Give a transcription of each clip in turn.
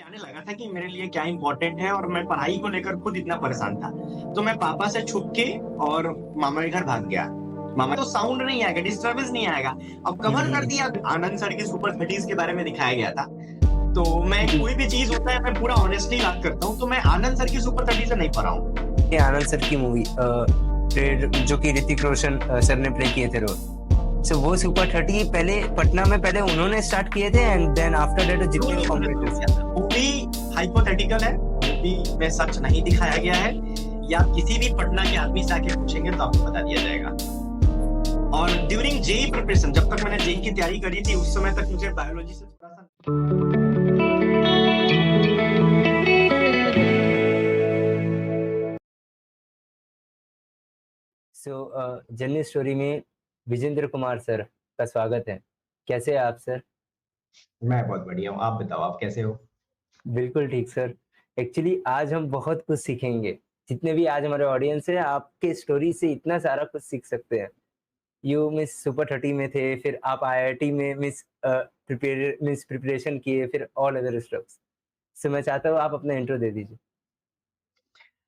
आने लगा था कि मेरे लिए क्या इम्पोर्टेंट है और मैं पढ़ाई को लेकर खुद इतना परेशान था। तो मैं पापा से छुप के और मामा के घर भाग गया। मामा तो साउंड नहीं आएगा, डिस्टर्बेंस नहीं आएगा। अब कवर कर हम्म, दिया, आनंद सर की सुपर 30s के बारे में दिखाया गया था। तो मैं जी। कोई भी चीज होता है मैं पूरा ऑनेस्टली बात करता हूँ, तो मैं आनंद सर की सुपर 30 से नहीं पढ़ा हूँ। ये आनंद सर की मूवी फिर जो कि ऋतिक रोशन सर ने प्ले किए थे रोल। सो वो सुपर 30 पहले पटना में पहले उन्होंने स्टार्ट किए थे एंड देन आफ्टर दैट जितने भी कॉम्पिटिटर्स। वो भी हाइपोथेटिकल है, मूवी में सच नहीं दिखाया गया है, या किसी भी पटना के आदमी से आके पूछेंगे तो आपको बता दिया जाएगा। और ड्यूरिंग जेई प्रिपरेशन, जब तक मैंने जेई की तैयारी करी थी उस समय तक मुझे बायोलॉजी से थोड़ा सा जर्नी स्टोरी में विजेंद्र कुमार सर का स्वागत है। कैसे हैं आप सर? मैं बहुत बढ़िया हूँ। आप बताओ, आप कैसे हो? बिल्कुल ठीक सर। एक्चुअली आज हम बहुत कुछ सीखेंगे। जितने भी आज हमारे ऑडियंस है आपके स्टोरी से इतना सारा कुछ सीख सकते हैं। यू मिस सुपर 30 में थे, फिर आप आईआईटी में मिस प्रिपरेशन किए, फिर ऑल अदर स्टफ्स। सो मैं चाहता हूँ आप अपना इंट्रो दे दीजिए।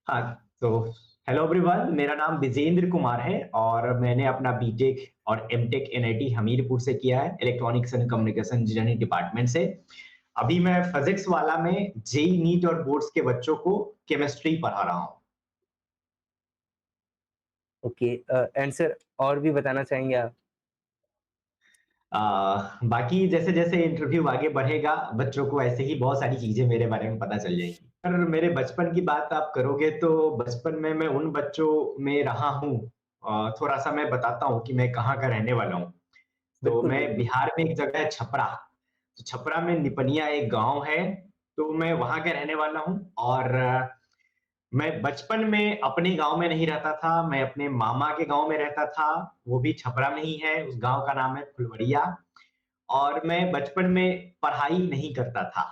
हाँ, तो हेलो एवरीवन, मेरा नाम विजेंद्र कुमार है और मैंने अपना बीटेक और एमटेक एनआईटी हमीरपुर से किया है, electronics and communication engineering department से। अभी मैं फिजिक्स वाला में जेई नीट और बोर्ड्स के बच्चों को केमिस्ट्री पढ़ा रहा हूँ। ओके एंड सर और भी बताना चाहेंगे आप? बाकी जैसे जैसे इंटरव्यू आगे बढ़ेगा बच्चों को ऐसे ही बहुत सारी चीजें मेरे बारे में पता चल जाएगी। अगर मेरे बचपन की बात आप करोगे तो बचपन में मैं उन बच्चों में रहा हूँ। थोड़ा सा मैं बताता हूँ कि मैं कहाँ का रहने वाला हूँ। तो बिल्कुल, मैं बिल्कुल। बिहार में एक जगह है छपरा। तो छपरा में निपनिया एक गांव है। तो मैं वहां का रहने वाला हूँ। और मैं बचपन में अपने गांव में नहीं रहता था, मैं अपने मामा के गांव में रहता था। वो भी छपरा में ही है, उस गांव का नाम है फुलवरिया। और मैं बचपन में पढ़ाई नहीं करता था।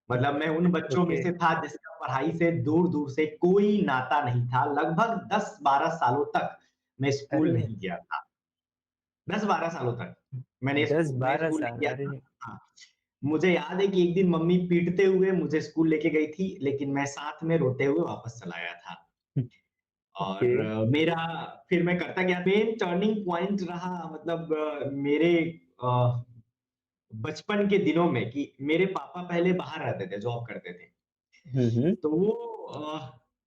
मतलब मैं उन बच्चों में ओके। से था जिसका पढ़ाई से दूर-दूर से कोई नाता नहीं था। लगभग 10-12 सालों तक मैं स्कूल अरे! नहीं गया था। 10-12 सालों तक मैं 10-12 स्कूल नहीं साल, गया अरे! था। हाँ, मुझे याद है कि एक दिन मम्मी पीटते हुए मुझे स्कूल लेके गई थी, लेकिन मैं साथ में रोते हुए वापस चला आया था। ओके। और मेरा फिर मैं करता गया, मेन टर्निंग पॉइंट रहा मतलब मेरे अ, बचपन के दिनों में कि मेरे पापा पहले बाहर रहते थे, जॉब करते थे। हुँ, हुँ। तो वो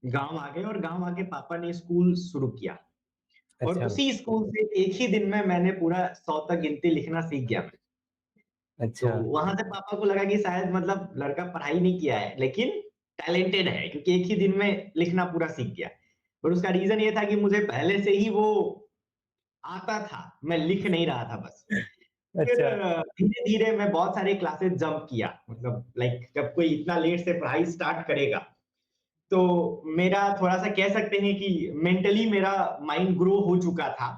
गाँव आ गए और गाँव आके पापा ने स्कूल शुरू किया। और अच्छा, उसी स्कूल से एक ही दिन में मैंने पूरा 100 तक गिनती लिखना सीख गया मैं। तो अच्छा। वहाँ से पापा को लगा कि शायद मतलब लड़का पढ़ाई नहीं किया है, लेकिन टैलेंटेड है क्योंकि एक ही दिन में लिखना पूरा सीख गया। और उसका रीज़न ये था कि मुझे पहले से ही वो आता था, मैं लिख नहीं रहा था बस। फिर अच्छा, धीरे-धीरे मैं बहुत सारे क्लासेस जंप किया, मतलब लाइक जब कोई इतना लेट से पढ़ाई स्टार्ट करेगा, तो मेरा थोड़ा-सा कह सकते हैं कि मेंटली मेरा माइंड ग्रो हो चुका था।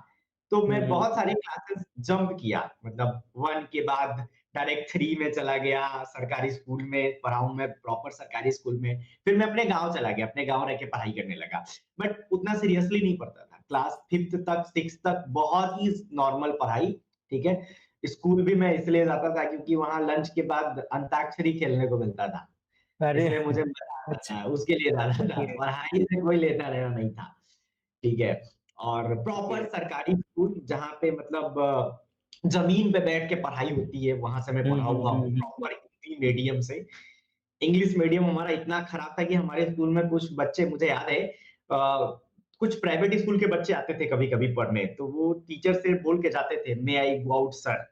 तो हुँ, मैं हुँ। बहुत सारे क्लासेस जंप किया, मतलब 1 के बाद डायरेक्ट 3 में चला गया, सरकारी स्कूल में पढ़ा हूँ मैं, प्रॉपर सरकारी स्कूल में। फिर मैं अपने गाँव चला गया, अपने गाँव रह के पढ़ाई करने लगा। बट उतना सीरियसली नहीं पढ़ता था। क्लास 5th तक, 6th तक बहुत ही नॉर्मल पढ़ाई, ठीक है? स्कूल भी मैं इसलिए जाता था क्योंकि वहाँ लंच के बाद अंताक्षरी खेलने को मिलता था। अरे! इसलिए मुझे मज़ा आता अच्छा, था, उसके लिए जाता था, ओके। पढ़ाई से कोई लेना-देना नहीं था, ठीक है? और ओके। प्रॉपर सरकारी स्कूल जहाँ पे मतलब ज़मीन पे बैठ के पढ़ाई होती है, वहाँ से मैं हुँ, पढ़ा हुँ, हुआ हुँ, हूँ, हुँ। प्रॉपर हिंदी मीडियम से। इंग्लिश मीडियम हमारा इतना खराब था कि हमारे स्कूल में कुछ बच्चे, मुझे याद है कुछ प्राइवेट स्कूल के बच्चे आते थे कभी-कभी पढ़ने, तो वो टीचर से बोल के जाते थे, "मे आई गो आउट सर?"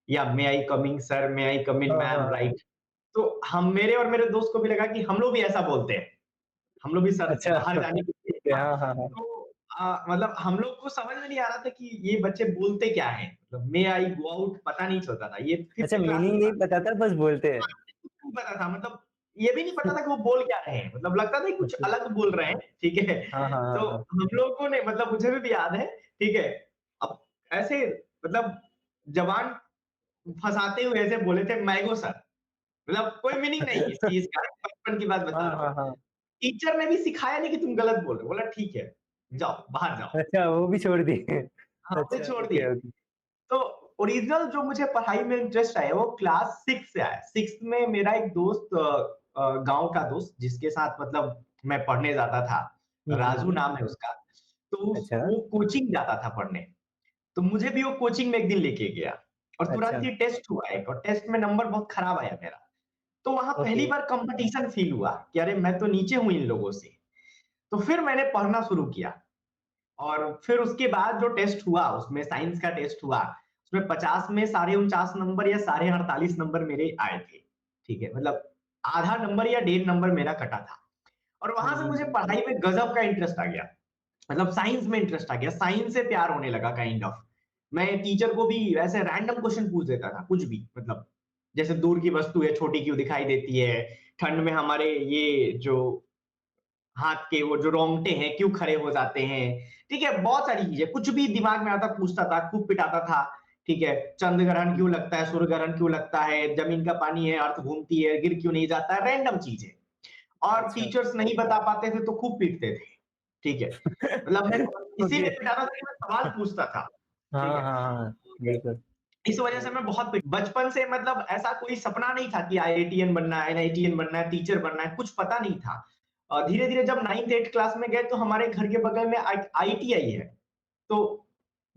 या "मे आई कम इन सर? मे आई कम इन हाँ, मैम?" हाँ। राइट? तो हम, मेरे और मेरे दोस्त को भी लगा कि हम लोग भी ऐसा बोलते हैं। हम लोग भी सर से अच्छा, बाहर जाने के लिए, ओके, हाँ, हाँ, हाँ, हाँ। तो मतलब हम लोग को समझ में नहीं आ रहा था कि ये बच्चे बोलते क्या हैं? मतलब मे आई गो आउट पता नहीं चलता था। ये अच्छा 5th क्लास में मीनिंग नहीं था। पता था बस बोलते हैं। हाँ, नहीं पता था, मतलब ये भी नहीं पता था कि वो बोल क्या रहे हैं। मतलब लगता था कि कुछ अच्छा। अलग बोल रहे हैं, ठीक है? हाँ, हाँ, हाँ, तो हाँ। हम लोगों ने, मतलब मुझे भी याद है, ठीक है? अब ऐसे मतलब ज़बान फँसाते हुए ऐसे बोले थे, मैंगो सर। मतलब कोई मीनिंग नहीं इस चीज़ का, बचपन की बात हाँ, बता रहा हूँ। हाँ, हाँ। टीचर ने भी सिखाया नहीं कि तुम गलत बोल रहे हो, बोला ठीक है, जाओ, बाहर जाओ। अच्छा वो भी छोड़ दिए। हाँ, उसे अच्छा, छोड़ ओके, दिए। ओके। तो ओरिजिनल जो मुझे पढ़ाई में इंटरेस्ट आया वो क्लास 6 से आया। 6th में मेरा एक दोस्त गाँव का दोस्त जिसके साथ मतलब मैं पढ़ने जाता था, राजू हुँ। नाम है उसका। तो अच्छा, वो कोचिंग जाता था पढ़ने। तो मुझे भी वो कोचिंग में एक दिन लेके गया और तुरंत अच्छा, ही टेस्ट हुआ एक और टेस्ट में नंबर बहुत खराब आया मेरा। तो वहाँ ओके। पहली बार कॉम्पिटिशन फ़ील हुआ कि अरे मैं तो नीचे हूँ इन लोगों से। तो फिर मैंने पढ़ना शुरू किया और फिर उसके बाद जो टेस्ट हुआ उसमें साइंस का टेस्ट हुआ, उसमें 50 में साढ़े 49 नंबर या साढ़े 48 नंबर मेरे आए थे। ठीक है? मतलब आधा नंबर या डेढ़ नंबर मेरा कटा था और हुँ, वहाँ से हुँ, मुझे हुँ। पढ़ाई में गज़ब का इंटरेस्ट आ गया। मतलब साइंस में इंटरेस्ट आ गया, साइंस से प्यार होने लगा काइंड ऑफ। मैं टीचर को भी ऐसे रैंडम क्वेश्चन पूछ देता था, कुछ भी मतलब जैसे दूर की वस्तु है, छोटी क्यों दिखाई देती है? ठंड में हमारे ये जो हाथ के वो जो रोंगटे हैं, क्यों खड़े हो जाते हैं? ठीक है? बहुत सारी चीज़ें, कुछ भी दिमाग में आता पूछता था, खूब पिटाता था, ठीक है? चंद्र ग्रहण क्यों लगता है? सूर्य ग्रहण क्यों लगता है? ज़मीन का पानी है, अर्थ घूमती है, गिर क्यों नहीं जाता है? रैंडम चीज़ें। और अच्छा। टीचर्स नहीं बता पाते थे तो खूब पीटते थे, ठीक है? मतलब मैं ओके। इसीलिए पिटाता था कि मैं सवाल पूछता था, ठीक हाँ, है? हाँ, हाँ, बिल्कुल। इस वजह से मैं बहुत बचपन से मतलब ऐसा कोई सपना नहीं था कि आईआईटीएन बनना है, एनआईटीएन बनना है, टीचर बनना है, कुछ पता नहीं था। धीरे-धीरे जब 9th 8th क्लास में गए तो हमारे घर के बगल में आईटीआई है। तो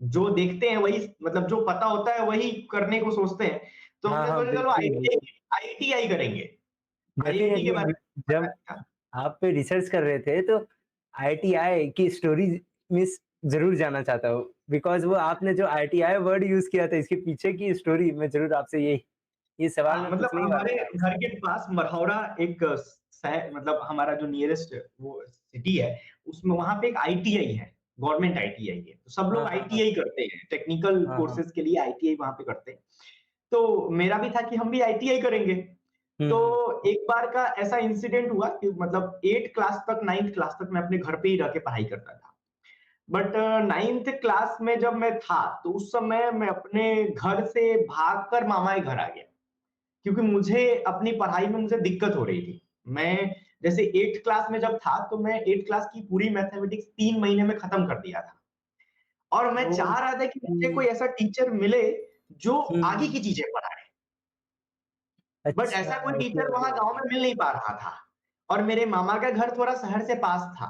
जो देखते हैं वही मतलब जो पता होता है वही करने को सोचते हैं। तो हाँ, हमने हाँ, सोचा चलो बिल्कुल, आईटीआई बिल्कुल। आईटीआई करेंगे। आईआईटी के डेफ़िनेटली बारे में पता जब नहीं था। आप रिसर्च कर रहे थे तो आईटीआई की स्टोरी मिस ज़रूर जानना चाहता हूँ बिकॉज़ वो आपने जो आईटीआई वर्ड यूज़ किया था इसके पीछे की स्टोरी मैं ज़रूर आपसे ये सवाल हाँ, मैं मतलब पूछने ही वाला हमारे था घर आपसे। के पास मढ़ौरा एक मतलब हमारा जो नियरेस्ट वो सिटी है, उसमें वहाँ पे एक आईटीआई है, गवर्नमेंट आईटीआई है। तो सब लोग हाँ, हाँ, हाँ। आईटीआई करते हैं, टेक्निकल हाँ, हाँ। कोर्सेज़ के लिए आईटीआई वहाँ पे करते हैं। तो मेरा भी था कि हम भी आईटीआई करेंगे। हुँ, तो हुँ। एक बार का ऐसा इंसिडेंट हुआ कि मतलब 8 क्लास तक 9th क्लास तक मैं अपने घर पे ही रह के पढ़ाई करता था। बट 9th क्लास में जब मैं था, तो उस समय मैं अपने घर से भागकर मामा के घर आ गया। क्योंकि मुझे अपनी पढ़ाई में मुझे दिक्कत हो रही थी। मैं जैसे 8th क्लास में जब था, तो मैं 8th क्लास की पूरी मैथमेटिक्स 3 महीने में खत्म कर दिया था। और मैं चाह रहा था कि मुझे ओके। कोई ऐसा टीचर मिले, जो हुँ, आगे हुँ। की चीज़ें पढ़ाए। बट अच्छा, ऐसा कोई ओके, टीचर ओके, वहाँ गाँव ओके। में मिल नहीं पा रहा था। और मेरे मामा का घर थोड़ा शहर से पास था।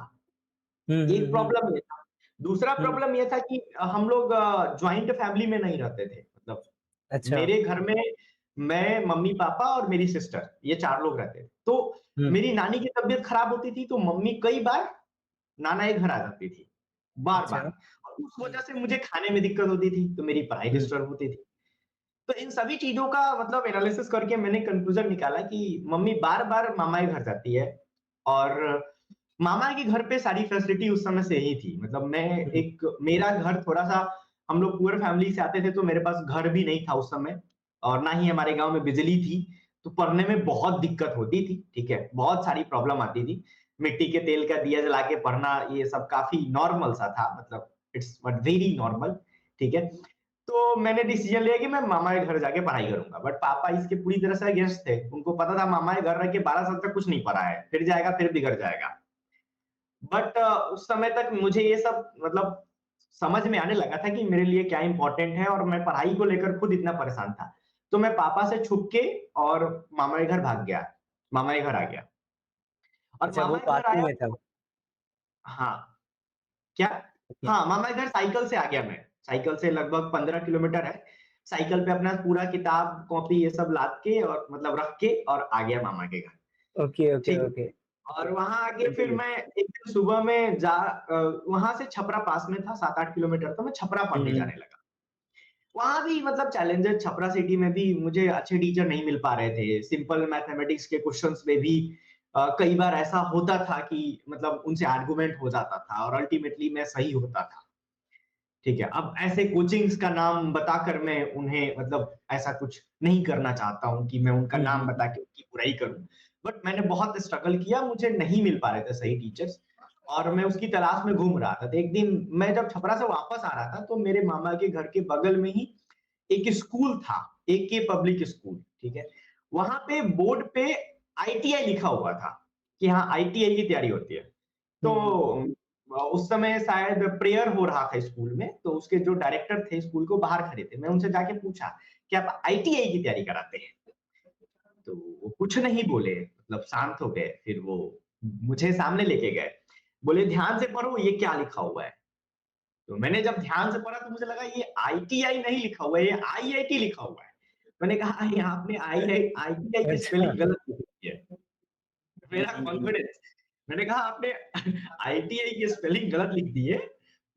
हुँ, हुँ, एक हुँ। प्रॉब्लम ये था। दूसरा हुँ। प्रॉब्लम ये था कि हम लोग जॉइंट फैमिली में नहीं रहते थे। मतलब अच्छा। मेरे घर में मैं, मम्मी-पापा और मेरी सिस्टर, ये 4 लोग रहते थे। तो हुँ। मेरी नानी की तबीयत खराब होती थी, तो मम्मी कई बार नाना के घर आ जाती थी, अच्छा। बार-बार। और उस हुँ। वजह से मुझे खाने में दिक्कत होती थी, तो मेरी पढ़ाई हुँ। डिस्टर्ब होती थी। तो इन सभी चीज़ों का मतलब एनालिसिस करके मैंने कंक्लूज़न निकाला कि मम्मी बार-बार मामा के घर जाती है और मामा के घर पे सारी फैसिलिटी उस समय से ही थी। मतलब मैं हुँ। एक मेरा घर थोड़ा-सा हम लोग पुअर फैमिली से आते थे, तो मेरे पास घर भी नहीं था उस समय और ना ही हमारे गाँव में बिजली थी, तो पढ़ने में बहुत दिक्कत होती थी, ठीक है? बहुत सारी प्रॉब्लम आती थी। मिट्टी के तेल का दिया जला के पढ़ना, ये सब काफ़ी नॉर्मल सा था मतलब इट्स वेरी नॉर्मल, ठीक है? तो मैंने डिसीजन लिया कि मैं मामा के घर जाके पढ़ाई करूँगा, बट पापा इसके पूरी तरह से अगेंस्ट थे। उनको पता था मामा के घर रह के 12 साल तक कुछ नहीं पढ़ा है, फिर जाएगा फिर बिगड़ जाएगा। बट उस समय तक मुझे ये सब मतलब समझ में आने लगा था कि मेरे लिए क्या इम्पोर्टेंट है और मैं पढ़ाई को लेकर खुद इतना परेशान था। तो मैं पापा से छुप के और मामा के घर भाग गया, मामा के घर आ गया और अच्छा वो मामा के पास घर ही आया में था। तो हाँ, क्या? ओके। हाँ, मामा के घर साइकिल से आ गया मैं, साइकिल से लगभग 15 किलोमीटर है। साइकिल पे अपना पूरा किताब, कॉपी ये सब लाद के और मतलब रख के और आ गया मामा के घर, ओके, ओके, ठीक है। ओके। और वहाँ आके फिर कंटिन्यू। मैं एक दिन सुबह में वहाँ से छपरा पास में था 7-8 किलोमीटर, तो मैं छपरा हुँ, पढ़ने हुँ। जाने लगा। वहाँ भी मतलब चैलेंजेस छपरा सिटी में भी मुझे अच्छे टीचर नहीं मिल पा रहे थे। सिंपल मैथमेटिक्स के क्वेश्चन्स में भी कई बार ऐसा होता था कि मतलब उनसे आर्गुमेंट हो जाता था और अल्टीमेटली मैं सही होता था। ठीक है, अब ऐसे कोचिंग्स का नाम बताकर मैं उन्हें मतलब ऐसा कुछ नहीं करना चाहता हूँ कि मैं उनका हुँ, नाम हुँ, बता हुँ। के उनकी बुराई करूँ। बट मैंने बहुत स्ट्रगल किया, मुझे नहीं मिल पा रहे थे सही टीचर्स और मैं उसकी तलाश में घूम रहा था। तो एक दिन मैं जब छपरा से वापस आ रहा था, तो मेरे मामा के घर के बगल में ही एक स्कूल था, एके पब्लिक स्कूल, ठीक है? वहाँ पे बोर्ड पे आईटीआई लिखा हुआ था कि हाँ, आईटीआई की तैयारी होती है। हुँ, हुँ। तो उस समय शायद प्रेयर हो रहा था स्कूल में, तो उसके जो डायरेक्टर थे स्कूल को बाहर खड़े थे। मैं उनसे जाके पूछा कि आप आईटीआई की तैयारी कराते हैं? तो वो कुछ नहीं बोले, मतलब शांत हो गए। फिर वो मुझे सामने लेके गए। बोले ध्यान से पढ़ो ये क्या लिखा हुआ है? तो मैंने जब ध्यान से पढ़ा तो मुझे लगा ये आईटीआई नहीं लिखा हुआ है, ये आईआईटी लिखा हुआ है। मैंने कहा यहाँ आपने आईटीआई की अच्छा। स्पेलिंग गलत लिखी है। मेरा हम्म। कॉन्फिडेंस, मैंने कहा आपने आईटीआई की स्पेलिंग गलत लिख दी है,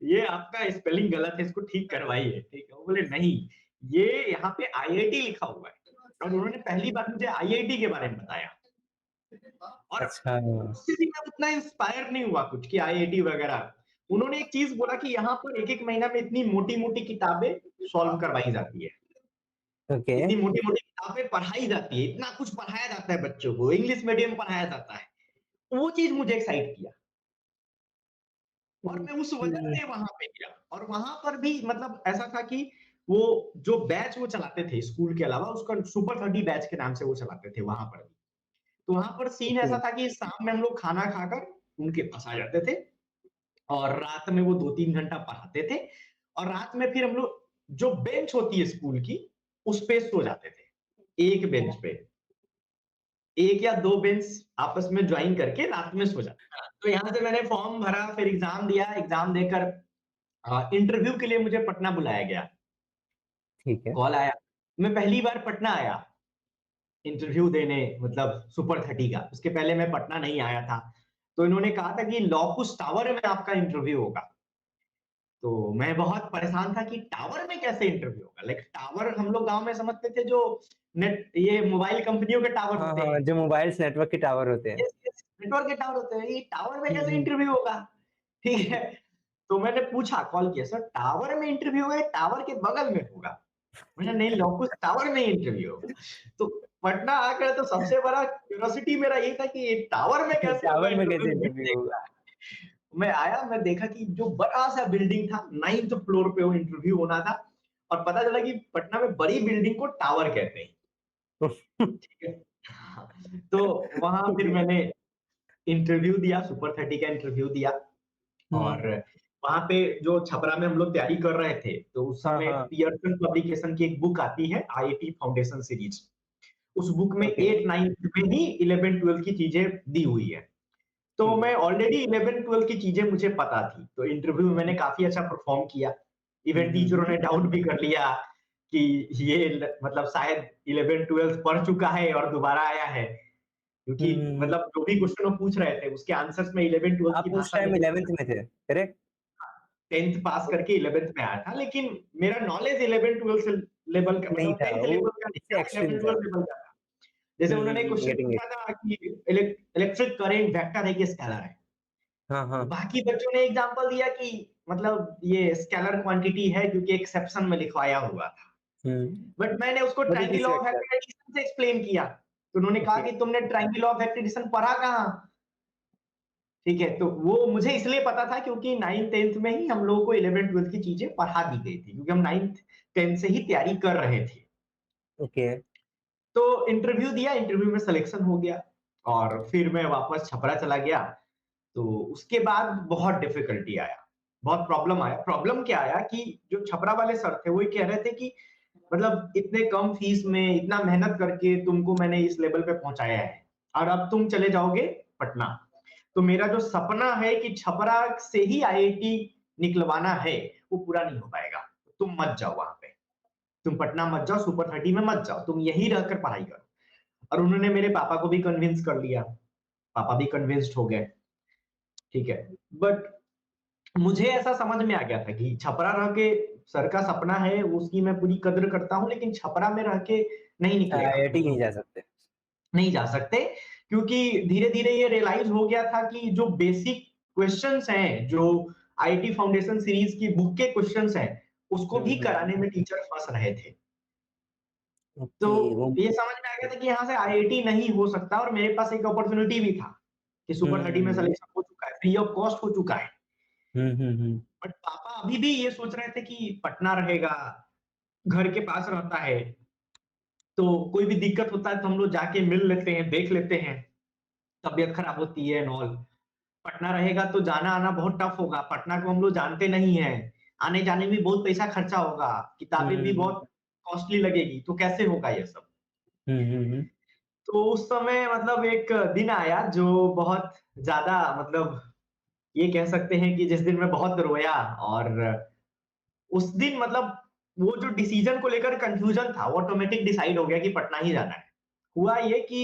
ये आपका स्पेलिंग गलत है, इसको ठीक करवाइए, ठीक है? वो बोले नहीं, ये यहाँ पे आईआईटी लिखा हुआ है। और उन्होंने पहली बार मुझे आईआईटी के बारे में बताया। और अच्छा। उससे भी मैं उतना इंस्पायर नहीं हुआ कुछ कि आईआईटी वगैरह। उन्होंने एक चीज़ बोला कि यहाँ पर 1-1 महीना में इतनी मोटी-मोटी किताबें सॉल्व करवाई जाती है। ओके। इतनी मोटी-मोटी किताबें पढ़ाई जाती है, इतना कुछ पढ़ाया जाता है बच्चों को, इंग्लिश मीडियम पढ़ाया जाता है। वो चीज़ मुझे एक्साइट किया और मैं उस वजह हम्म। से वहाँ पे गया। और वहाँ पर भी मतलब ऐसा था कि वो जो बैच वो चलाते थे स्कूल के अलावा, उसका सुपर 30 बैच के नाम से वो चलाते थे वहाँ पर भी। तो वहाँ पर सीन ओके। ऐसा था कि शाम में हम लोग खाना खाकर उनके पास आ जाते थे और रात में वो 2-3 घंटा पढ़ाते थे और रात में फिर हम लोग जो बेंच होती है स्कूल की, उस पे सो जाते थे। एक बेंच पे, 1 या 2 बेंच आपस में जॉइन करके रात में सो जाते। तो यहाँ से मैंने फॉर्म भरा, फिर एग्ज़ाम दिया, एग्ज़ाम देकर इंटरव्यू के लिए मुझे पटना बुलाया गया। ठीक है। कॉल आया, मैं पहली बार पटना आया इंटरव्यू देने, मतलब सुपर 30 का। उसके पहले मैं पटना नहीं आया था। तो इन्होंने कहा था कि लॉकुस टावर में आपका इंटरव्यू होगा। तो मैं बहुत परेशान था कि टावर में कैसे इंटरव्यू होगा? लाइक टावर हम लोग गाँव में समझते थे जो नेट ये मोबाइल कंपनियों के टावर हाँ, होते हाँ, हैं। जो मोबाइल्स नेटवर्क के टावर होते हैं। यस, यस, नेटवर्क के टावर होते हैं। ये टावर में कैसे हुँ। इंटरव्यू होगा? ठीक है। तो मैंने पूछा, कॉल किया, सर टावर में इंटरव्यू होगा या टावर के बगल में होगा? मैंने नहीं, लॉकुस टावर में इंटरव्यू होगा। तो पटना आकर तो सबसे बड़ा क्यूरियोसिटी मेरा ये था कि टावर में कैसे होगा टावर में इंटरव्यू, कैसे ये इंटरव्यू होगा? देखना है। मैं आया, मैं देखा कि जो बड़ा-सा बिल्डिंग था, 9th फ्लोर पे वो इंटरव्यू होना था और पता चला कि पटना में बड़ी बिल्डिंग को टावर कहते हैं। ठीक है? हाँ, तो वहाँ फिर ओके। मैंने इंटरव्यू दिया, सुपर 30 का इंटरव्यू दिया हुँ। और वहाँ पे जो छपरा में हम लोग तैयारी कर रहे थे, तो उस हाँ, समय हाँ। पियरसन पब्लिकेशन की एक बुक आती है, आईआईटी फाउंडेशन सीरीज़। उस बुक में ओके। 8-9th में ही 11-12 की चीज़ें दी हुई है। तो ठीक मैं है। ऑलरेडी 11-12 की चीज़ें मुझे पता थी, तो इंटरव्यू में मैंने काफ़ी अच्छा परफ़ॉर्म किया। हुँ, इवन हुँ, टीचरों हुँ। ने डाउट भी कर लिया कि ये ल मतलब शायद 11-12 पढ़ चुका है और दोबारा आया है, हुँ, क्योंकि हुँ, हुँ। मतलब जो भी क्वेश्चन वो पूछ रहे थे, उसके आंसर्स में 11-12 की आप उस भाषा में टाइम देता 11th था। में थे, करेक्ट? 10th पास करके 11th में आया था, लेकिन मेरा नॉलेज 11-12 से लेवल का, नहीं मतलब था, 10th वो लेवल का नहीं उससे था, एक्सट्रीम था। 11-12 लेवल का था। जैसे हुँ, उन्होंने हुँ, क्वेश्चन गेटिंग इट। पूछा था कि इलेक्ट्रिक करंट वेक्टर है कि स्केलर है? हाँ, तो हाँ। बाकी बच्चों ने एग्जांपल दिया कि मतलब ये स्केलर क्वांटिटी है क्योंकि एक्सेप्शन में लिखवाया हुआ था। हुँ। बट मैंने उसको what is triangle this of vector? Addition से एक्सप्लेन किया। तो उन्होंने कहा ओके। कि तुमने ट्रायंगल ऑफ एडिशन पढ़ा कहाँ? ठीक है, तो वो मुझे इसलिए पता था क्योंकि 9th-10th में ही हम लोगों को 11th-12th की चीज़ें पढ़ा दी गई थी क्योंकि हम 9th-10th से ही तैयारी कर रहे थे। ओके। तो इंटरव्यू दिया, इंटरव्यू में सिलेक्शन हो गया और फिर मैं वापस छपरा चला गया। तो उसके बाद बहुत डिफिकल्टी आया, बहुत प्रॉब्लम आया। प्रॉब्लम क्या आया कि जो छपरा वाले सर थे, वो ये कह रहे थे कि मतलब इतने कम फीस में इतना मेहनत करके तुमको मैंने इस लेवल पे पहुँचाया है और अब तुम चले जाओगे पटना। तो मेरा जो सपना है कि छपरा से ही आईआईटी निकलवाना है, वो पूरा नहीं हो पाएगा। तुम मत जाओ वहाँ पे। तुम पटना मत जाओ, सुपर 30 में मत जाओ, तुम यहीं रहकर पढ़ाई करो। और उन्होंने मेरे पापा को भी कन्विंस कर लिया। पापा भी कन्विंस्ड हो गए, ठीक है। बट मुझे ऐसा समझ में आ गया था कि छपरा रह के सर का सपना है, उसकी मैं पूरी कद्र करता हूँ, लेकिन छपरा में रह के नहीं निकलेगा, आईआईटी नहीं जा सकते। नहीं जा सकते क्योंकि धीरे-धीरे ये रियलाइज़ हो गया था कि जो बेसिक क्वेश्चन्स हैं, जो आईटी फाउंडेशन सीरीज़ की बुक के क्वेश्चन्स हैं, उसको हुँ, भी हुँ, कराने हुँ। में टीचर फँस रहे थे। तो ओके, वो ये समझ में आ गया था कि यहाँ से आईआईटी नहीं हो सकता और मेरे पास एक अपॉर्च्युनिटी भी था कि सुपर 30 में हुँ। सिलेक्शन हो चुका है, फ्री ऑफ कॉस्ट हो चुका है। Hmm, hmm, hmm. बट पापा अभी भी ये सोच रहे थे कि पटना रहेगा, घर के पास रहता है, तो कोई भी दिक्कत होता है तो हम लोग जाके मिल लेते हैं, देख लेते हैं, तबीयत खराब होती है एंड ऑल। पटना रहेगा तो जाना-आना बहुत टफ होगा, पटना को हम लोग जानते नहीं हैं, आने-जाने में बहुत पैसा खर्चा होगा, किताबें भी हुँ, बहुत कॉस्टली लगेगी, तो कैसे होगा ये सब? हुँ, हुँ, हुँ। तो उस समय मतलब एक दिन आया जो बहुत ज़्यादा मतलब ये कह सकते हैं कि जिस दिन मैं बहुत रोया और उस दिन मतलब वो जो डिसीज़न को लेकर कन्फ्यूज़न था, वो ऑटोमैटिक डिसाइड हो गया कि पटना ही जाना है। हुआ ये कि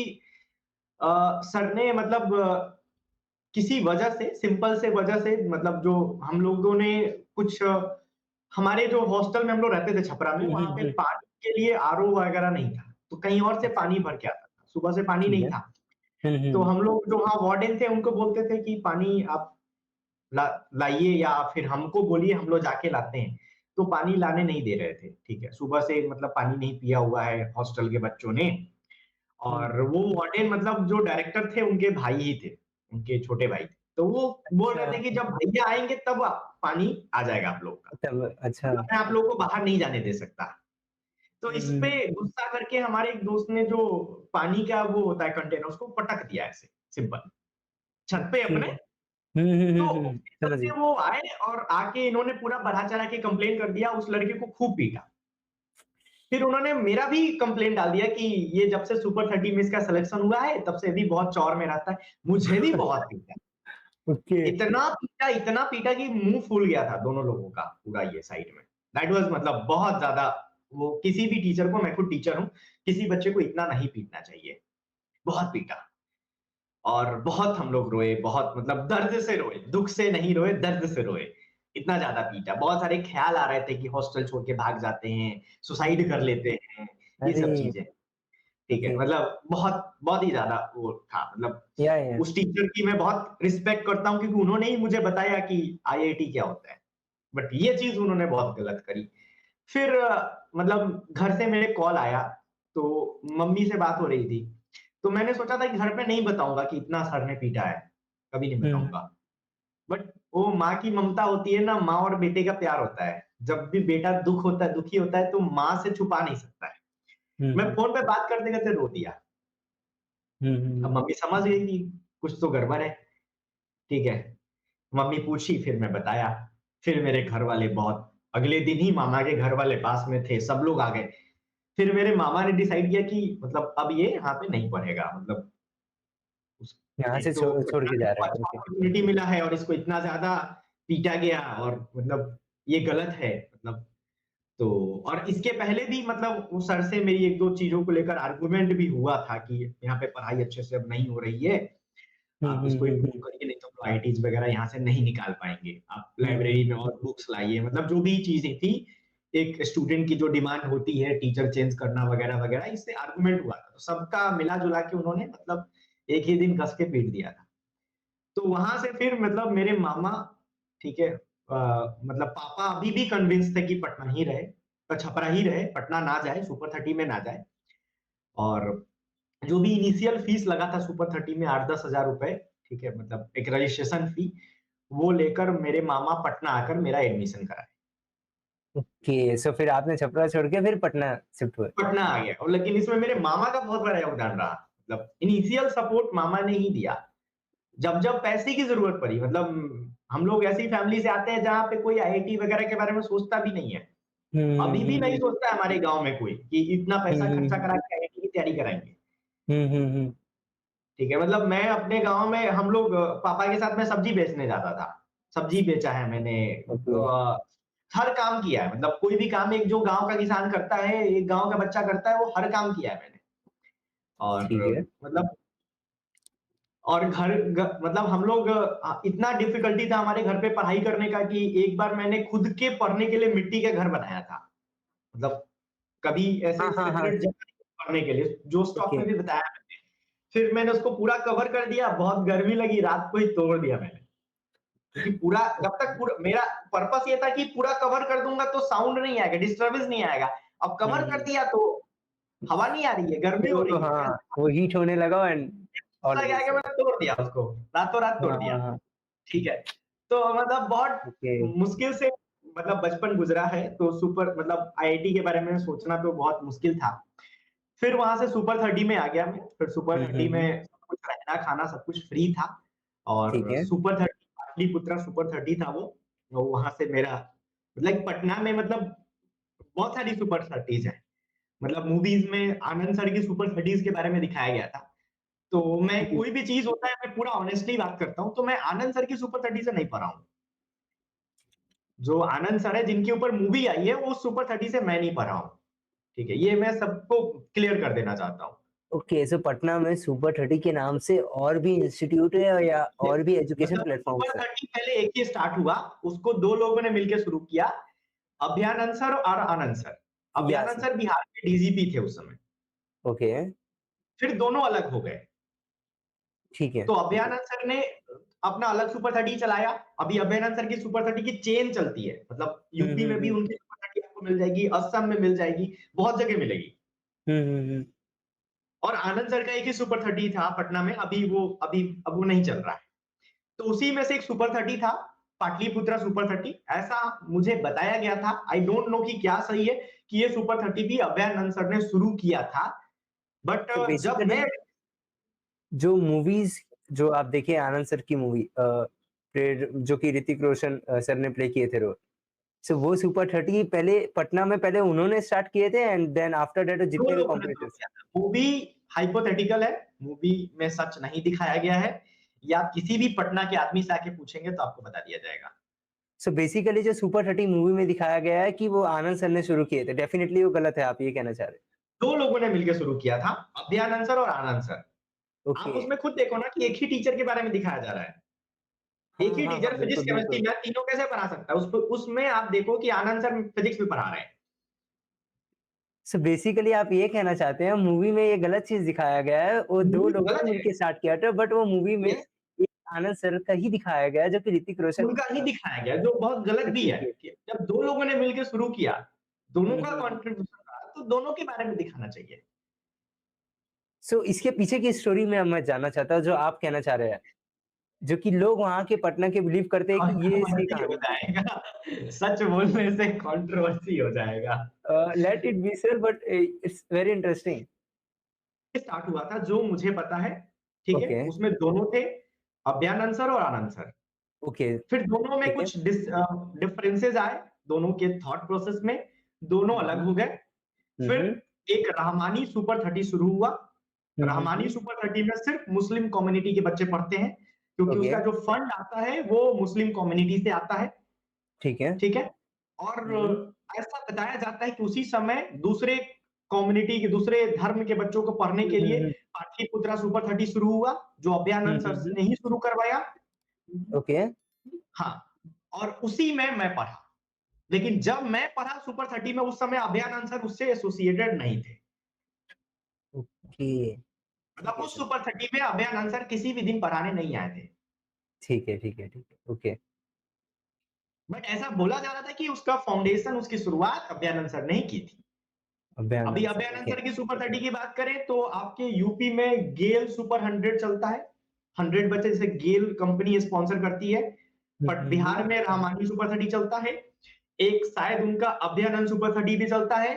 सर ने मतलब किसी वजह से सिंपल से वजह से मतलब जो हम लोगों ने कुछ हमारे जो हॉस्टल में हम लोग रहते थे छपरा में, हुँ, हुँ, वहाँ पे हुँ। पानी के लिए आरओ वगैरह नहीं था, तो कहीं और से अच्छा, पानी भर के आता था। सुबह से पानी ठीक नहीं है। था, हुँ, हुँ, तो हुँ। हम लोग जो वहाँ वार्डन थे उनको बोलते थे कि पानी आप ला लाइए या फिर हमको बोलिए हम लोग जाके लाते हैं। तो पानी लाने नहीं दे रहे थे, ठीक है। सुबह से मतलब पानी नहीं पिया हुआ है हॉस्टल के बच्चों ने हुँ, और वो वार्डन मतलब जो डायरेक्टर थे उनके भाई ही थे, उनके छोटे भाई थे। तो वो बोल अच्छा, रहे थे कि जब भैया आएँगे तब पानी आ जाएगा आप लोग का। तब अच्छा। मतलब मैं आप लोग को बाहर नहीं जाने दे सकता। तो हुँ, इस हुँ, पे हुँ। गुस्सा करके हमारे एक दोस्त ने जो पानी का वो होता है कंटेनर उसको पटक दिया ऐसे सिंपल, छत पे ओके। अपने। हुँ, हुँ, तो हुँ, हुँ। उसके समझ चलते गया। वो आए और आके इन्होंने पूरा बढ़ा-चढ़ा के कंप्लेन कर दिया, उस लड़के को खूब पीटा। फिर उन्होंने मेरा भी कंप्लेंट डाल दिया कि ये जब से सुपर 30 में इसका सिलेक्शन हुआ है, तब से भी बहुत चौड़ में रहता है। मुझे भी बहुत पीटा। ओके। इतना पीटा कि मुँह फूल गया था दोनों लोगों का, पूरा ये साइड में। दैट वाज़ मतलब बहुत ज़्यादा वो किसी भी टीचर को मैं खुद टीचर हूँ, किसी बच्चे को इतना नहीं पीटना चाहिए। बहुत पीटा और बहुत हम लोग रोए, बहुत मतलब दर्द से रोए, दुःख से नहीं रोए, दर्द से रोए। इतना ज़्यादा पीटा। बहुत सारे ख़्याल आ रहे थे कि हॉस्टल छोड़ के भाग जाते हैं, सुसाइड कर लेते हैं, ये सब अरे! चीज़ें। ठीक है, ओके। मतलब बहुत बहुत ही ज़्यादा वो था मतलब या। उस टीचर की मैं बहुत रिस्पेक्ट करता हूँ क्योंकि उन्होंने ही मुझे बताया कि आईआईटी क्या होता है। बट ये चीज़ उन्होंने बहुत गलत करी। फिर मतलब घर से मेरे कॉल आया, तो मम्मी से बात हो रही थी। तो मैंने सोचा था कि घर पे नहीं बताऊँगा कि इतना सर ने पीटा है, कभी नहीं हुँ, बताऊँगा। बट वो माँ की ममता होती है ना, माँ और बेटे का प्यार होता है। जब भी बेटा दुखी होता है तो माँ से छुपा नहीं सकता है। हुँ, मैं हुँ। फ़ोन पे बात करते-करते रो दिया। हुँ, हुँ, अब हुँ। मम्मी समझ गई कि कुछ तो गड़बड़ है, ठीक है। मम्मी पूछी फिर मैं बताया। फिर मेरे घर वाले बहुत अगले दिन ही मामा के घर वाले पास में थे, सब लोग आ गए। फिर मेरे मामा ने डिसाइड किया कि मतलब अब ये यहाँ पे नहीं पढ़ेगा मतलब उस यहाँ से एक तो छोड़ के जा रहा है। अच्छा ओके। अपॉर्च्युनिटी मिला है और इसको इतना ज़्यादा पीटा गया और मतलब ये गलत है मतलब तो और इसके पहले भी मतलब उस सर से मेरी 1-2 चीज़ों को लेकर आर्गुमेंट भी हुआ था कि यहाँ पे पढ़ाई अच्छे से अब नहीं हो रही है। हुँ, आप हुँ, इसको हुँ, इम्प्रूव हुँ। करिए नहीं तो हम लोग आईआईटीज़ वगैरह यहाँ से नहीं निकाल पाएँगे। आप हुँ, हुँ, लाइब्रेरी में हुँ। और बुक्स लाइए मतलब जो भी चीज़ें थी, एक स्टूडेंट की जो डिमांड होती है टीचर चेंज करना वगैरह-वगैरह इससे आर्गुमेंट हुआ था। तो सबका मिला-जुला के उन्होंने मतलब एक ही दिन कस के पीट दिया था। तो वहाँ से फिर मतलब मेरे मामा ठीक है मतलब पापा अभी भी कन्विंस थे कि पटना ही रहे, छपरा ही रहे, पटना ना जाए, सुपर 30 में ना जाए और जो भी इनिशियल फीस लगा था सुपर 30 में 8-10 हज़ार रुपए, ठीक है? मतलब एक रजिस्ट्रेशन फी, वो लेकर मेरे मामा पटना आकर मेरा एडमिशन कराए। ओके, सो फिर आपने छपरा छोड़ के फिर पटना शिफ्ट हुए। पटना आ गया और लेकिन इसमें मेरे मामा का बहुत बड़ा योगदान रहा। मतलब इनिशियल सपोर्ट मामा ने ही दिया। जब-जब पैसे की ज़रूरत पड़ी मतलब हम लोग ऐसी फैमिली से आते हैं जहाँ पे कोई आईआईटी वगैरह के बारे में सोचता भी नहीं है। हुँ, अभी भी हुँ, नहीं हुँ। सोचता है हमारे गाँव में कोई कि इतना हुँ, पैसा हुँ, खर्चा हुँ। करा के आईआईटी की तैयारी कराएँगे। हुँ, हुँ, हुँ। ठीक है, मतलब मैं अपने गाँव में हम लोग पापा के साथ मैं सब्ज़ी बेचने जाता था। सब्ज़ी बेचा है मैंने ओके, हर काम किया है मतलब कोई भी काम एक जो गाँव का किसान करता है, एक गाँव का बच्चा करता है, वो हर काम किया है मैंने। ठीक और है। मतलब और घर ग मतलब हम लोग इतना डिफ़िकल्टी था हमारे घर पे पढ़ाई करने का कि एक बार मैंने खुद के पढ़ने के लिए मिट्टी का घर बनाया था। मतलब कभी ऐसे हाँ, हाँ, हाँ। सेपरेट जगह नहीं पढ़ने के लिए, जो स्टॉक ओके। में भी बताया मैंने। फिर मैंने उसको पूरा कवर कर दिया, बहुत गर्मी लगी, रात को ही तोड़ दिया मैंने। क्योंकि पूरा जब तक पूरा मेरा पर्पस ये था कि पूरा कवर कर दूँगा तो साउंड नहीं आएगा, डिस्टर्बेंस नहीं आएगा। अब हुँ, कवर कर हुँ। दिया तो हवा नहीं आ रही है, गर्मी फिर हो वो तो रही है। हाँ, वो हीट होने लगा एंड ऑल लगा के दिस। मैंने तोड़ दिया उसको, रातों-रात हाँ, तोड़ दिया। हाँ, हाँ। ठीक है। तो मतलब बहुत ओके। मुश्किल से मतलब बचपन गुज़रा है, तो सुपर मतलब आईआईटी के बारे में सोचना तो बहुत मुश्किल था। फिर वहाँ से सुपर 30 में आ गया मैं, फिर सुपर हुँ, हुँ, 30 हुँ। में सब कुछ रहना, खाना सब कुछ फ्री था ठीक और है। सुपर 30 पाटलिपुत्रा सुपर 30 था वो। वहाँ से मेरा लाइक पटना में मतलब बहुत सारी सुपर 30s हैं। मतलब मूवीज़ में आनंद सर की सुपर 30s के बारे में दिखाया गया था। तो मैं जी, कोई भी चीज़ होता है मैं पूरा ऑनेस्टली बात करता हूँ, तो मैं आनंद सर की सुपर 30 से नहीं पढ़ा हूँ। जो आनंद सर है जिनके ऊपर मूवी आई है वो सुपर 30 से मैं नहीं पढ़ा हूँ। ठीक है? ये मैं सबको क्लियर कर देना चाहता हूँ। ओके, सो पटना में सुपर 30 के नाम से और भी इंस्टीट्यूट है या ये और भी एजुकेशन मतलब सुपर प्लेटफ़ॉर्म्स हैं? 30 पहले एक ही स्टार्ट हुआ, उसको 2 लोगों ने मिलके शुरू किया, अभयानंद सर और आनंद सर। या अभयानंद सर, सर बिहार के डीजीपी थे उस समय, ओके, फिर दोनों अलग हो गए। ठीक है, तो ठीक है। अभयानंद सर ने अपना अलग सुपर 30 चलाया, अभी अभयानंद सर की सुपर 30 की चेन चलती है, मतलब हुँ, यूपी हुँ, में भी हुँ। उनकी सुपर 30 आपको मिल जाएगी, असम में मिल जाएगी, बहुत जगह मिलेगी। हुँ, हुँ, हुँ। और आनंद सर का एक ही सुपर 30 था पटना में, अब वो नहीं चल रहा है। तो उसी में से एक सुपर 30 था, पाटलिपुत्रा सुपर 30 ऐसा मुझे बताया गया था। आई डोंट नो कि क्या सही है कि ये सुपर 30 भी अभयानंद सर ने शुरू किया था। बट तो जब बेसिकली मैं जो मूवीज़ जो आप देखे आनंद सर की मूवी फिर जो कि ऋतिक रोशन सर ने प्ले किए थे रोल। सो वो सुपर 30 पहले पटना में पहले उन्होंने स्टार्ट किए थे एंड देन आफ्टर दैट 2 जितने भी लोगों ने शुरू कॉम्पिटिटर्स किया था। मूवी हाइपोथेटिकल है, मूवी में सच नहीं दिखाया गया है। या आप किसी भी पटना के आदमी से आके पूछेंगे तो आपको बता दिया जाएगा। सो बेसिकली जो सुपर 30 मूवी में दिखाया गया है कि वो आनंद सर ने शुरू किए थे। डेफिनिटली वो गलत है, आप ये कहना चाह रहे 2 लोगों ने मिलके शुरू किया था, अभयानंद सर और आनंद सर। हैं। आप ओके। उसमें खुद देखो ना कि एक ही टीचर के बारे में दिखाया जा रहा है। एक हाँ, ही हाँ, टीचर हाँ, फिजिक्स, बिल्कुल, केमिस्ट्री, बिल्कुल। मैथ तीनों कैसे पढ़ा सकता है? उसमें आप देखो कि आनंद सर फिजिक्स भी पढ़ा रहे हैं। सो बेसिकली आप ये कहना चाहते हैं मूवी में ये गलत चीज़ दिखाया गया है, वो 2 मूवी लोगों गलत ने है। मिलके स्टार्ट किया था बट वो मूवी में यस, एक आनंद सर का ही दिखाया गया है जो कि ऋतिक रोशन उनका ही दिखाया गया जो बहुत गलत भी ओके, है ओके। कि जब 2 लोगों ने मिलके शुरू किया, दोनों हुँ, का हुँ, हुँ। कंट्रीब्यूशन रहा, तो दोनों के बारे में दिखाना चाहिए। सो इसके पीछे की स्टोरी मैं जानना चाहता हूँ जो आप कहना चाह रहे हैं, जो कि लोग वहाँ के पटना के बिलीव करते हैं कि ये इसकी कंट्रोवर्सी हो कहानी थी। जाएगा, सच बोलने से कंट्रोवर्सी हो जाएगा। Let it be sir but it's very interesting. Start हुआ था जो मुझे पता है, ठीक है? ओके, उसमें दोनों थे, अभयानंद सर और आनंद सर। ओके, फिर दोनों में ठीक है। कुछ डिफरेंसेस आए, दोनों के थॉट प्रोसेस में, दोनों हुँ, अलग हुँ। हो गए। हुँ, फिर हुँ। एक रहमानी सुपर 30 शुरू हुआ। हुँ, हुँ, रहमानी हुँ। सुपर 30 में सिर्फ मुस्लिम कम्युनिटी के बच्चे पढ़ते हैं, क्योंकि ओके, उसका जो फंड आता है वो मुस्लिम कम्युनिटी से आता है, ठीक है। ठीक है? और हुँ, हुँ। ऐसा बताया जाता है कि उसी समय दूसरे कम्युनिटी के दूसरे धर्म के बच्चों को पढ़ने हुँ, के हुँ, लिए हुँ। पाटलिपुत्रा सुपर 30 शुरू हुआ, जो हुँ, अभयानंद हुँ, सर हुँ। ने ही शुरू करवाया। ओके, हाँ, और उसी में मैं पढ़ा। लेकिन जब मैं पढ़ा सुपर 30 में उस समय अभयानंद सर उससे एसोसिएटेड नहीं थे। ओके। मतलब ठीक है उस सर। सुपर 30 में अभयानंद सर किसी भी दिन पढ़ाने नहीं आए थे। ठीक है, ठीक है, ठीक है। ओके। बट ऐसा बोला जा रहा था कि उसका फाउंडेशन, उसकी शुरुआत अभयानंद सर ने ही की थी। अभी Abhayanand sir, Abhayanand okay. Sir की सुपर 30 की बात करें तो आपके यूपी में गेल सुपर 100 चलता है। 100 बच्चे जैसे गेल कंपनी स्पॉन्सर करती है। हुँ, बट हुँ, हुँ। बिहार में रहमानी सुपर 30 चलता है। एक शायद उनका अभयानंद सुपर 30 भी चलता है।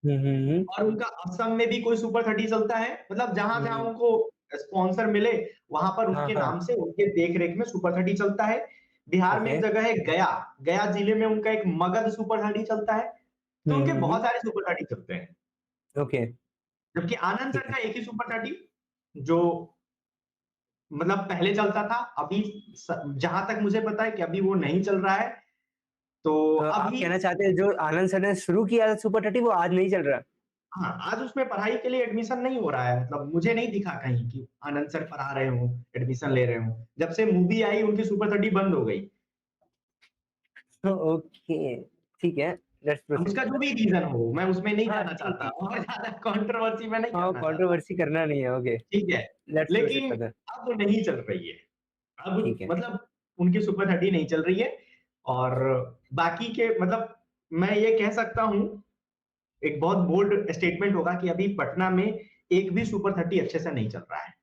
हुँ, हुँ, हुँ। और उनका असम में भी कोई सुपर 30 चलता है। मतलब हुँ, जहाँ-जहाँ हुँ। उनको स्पॉन्सर मिले, वहाँ पर हाँ, उनके हाँ। नाम से, उनके देख-रेख में सुपर 30 चलता है। बिहार में ओके। एक जगह है गया, गया जिले में उनका एक मगध सुपर 30 चलता है। तो हुँ, उनके हुँ, हुँ। बहुत सारे सुपर 30 चलते हैं। ओके, जबकि आनंद ठीक सर है। का एक ही सुपर 30 जो मतलब पहले चलता था, अभी जहाँ तक मुझे पता है कि अभी वो नहीं चल रहा है। तो आप अभी कहना चाहते हैं जो आनंद सर ने शुरू किया था सुपर 30 वो आज नहीं चल रहा? हाँ, आज उसमें पढ़ाई के लिए एडमिशन नहीं हो रहा है, मतलब मुझे नहीं दिखा कहीं कि आनंद सर पढ़ा रहे हों, एडमिशन ले रहे हों। जब से मूवी आई उनकी सुपर 30 बंद हो गई। ओके, ठीक है। लेट्स अब प्रोसीड उसका जो फर्दर। भी रीज़न हो, मैं उसमें नहीं हाँ, जाना जी, चाहता जी। और ज़्यादा कंट्रोवर्सी में नहीं हाँ, करना चाहता, कंट्रोवर्सी करना नहीं है, ओके। ठीक है? लेट्स प्रोसीड लेकिन फर्दर। अब वो नहीं चल रही है। ठीक अब है। मतलब उनकी सुपर 30 नहीं चल रही है और बाकी के मतलब मैं ये कह सकता हूँ, एक बहुत बोल्ड स्टेटमेंट होगा कि अभी पटना में एक भी सुपर 30 अच्छे से नहीं चल रहा है।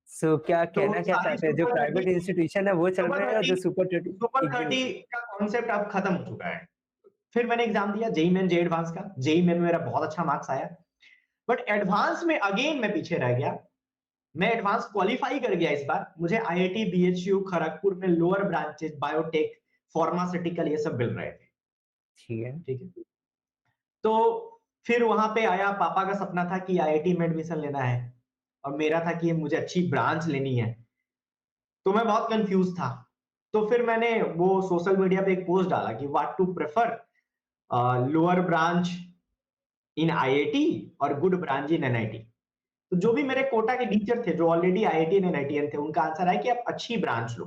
सो क्या तो कहना क्या सारी चाहते हैं जो सुपर 30 प्राइवेट इंस्टीट्यूशन है वो चल सुपर रहे हैं और जो 30 सुपर 30 सुपर एक भी नहीं 30 चल का कॉन्सेप्ट अब खत्म हो चुका है। फिर मैंने एग्ज़ाम दिया जेईई मेन जेईई एडवांस का। जेईई मेन में मेरा बहुत अच्छा मार्क्स आया। बट एडवांस में अगेन मैं पीछे रह गया। मैं एडवांस क्वालिफाई कर गया इस बार। मुझे आईआईटी, बीएचयू, खड़गपुर में लोअर ब्रांचेस, बायोटेक, फार्मास्यूटिकल ये सब मिल रहे थे। ठीक है। ठीक है। तो फिर वहाँ पे आया, पापा का सपना था कि आईआईटी में एडमिशन लेना है और मेरा था कि मुझे अच्छी ब्रांच लेनी है। तो मैं बहुत कंफ्यूज था। तो फिर मैंने वो सोशल मीडिया पे एक पोस्ट डाला कि what to prefer, lower branch in IIT और गुड ब्रांच इन एनआईटी। तो जो भी मेरे कोटा के टीचर थे जो ऑलरेडी आईआईटी एंड एनआईटीएन थे, उनका आंसर है कि आप अच्छी ब्रांच लो,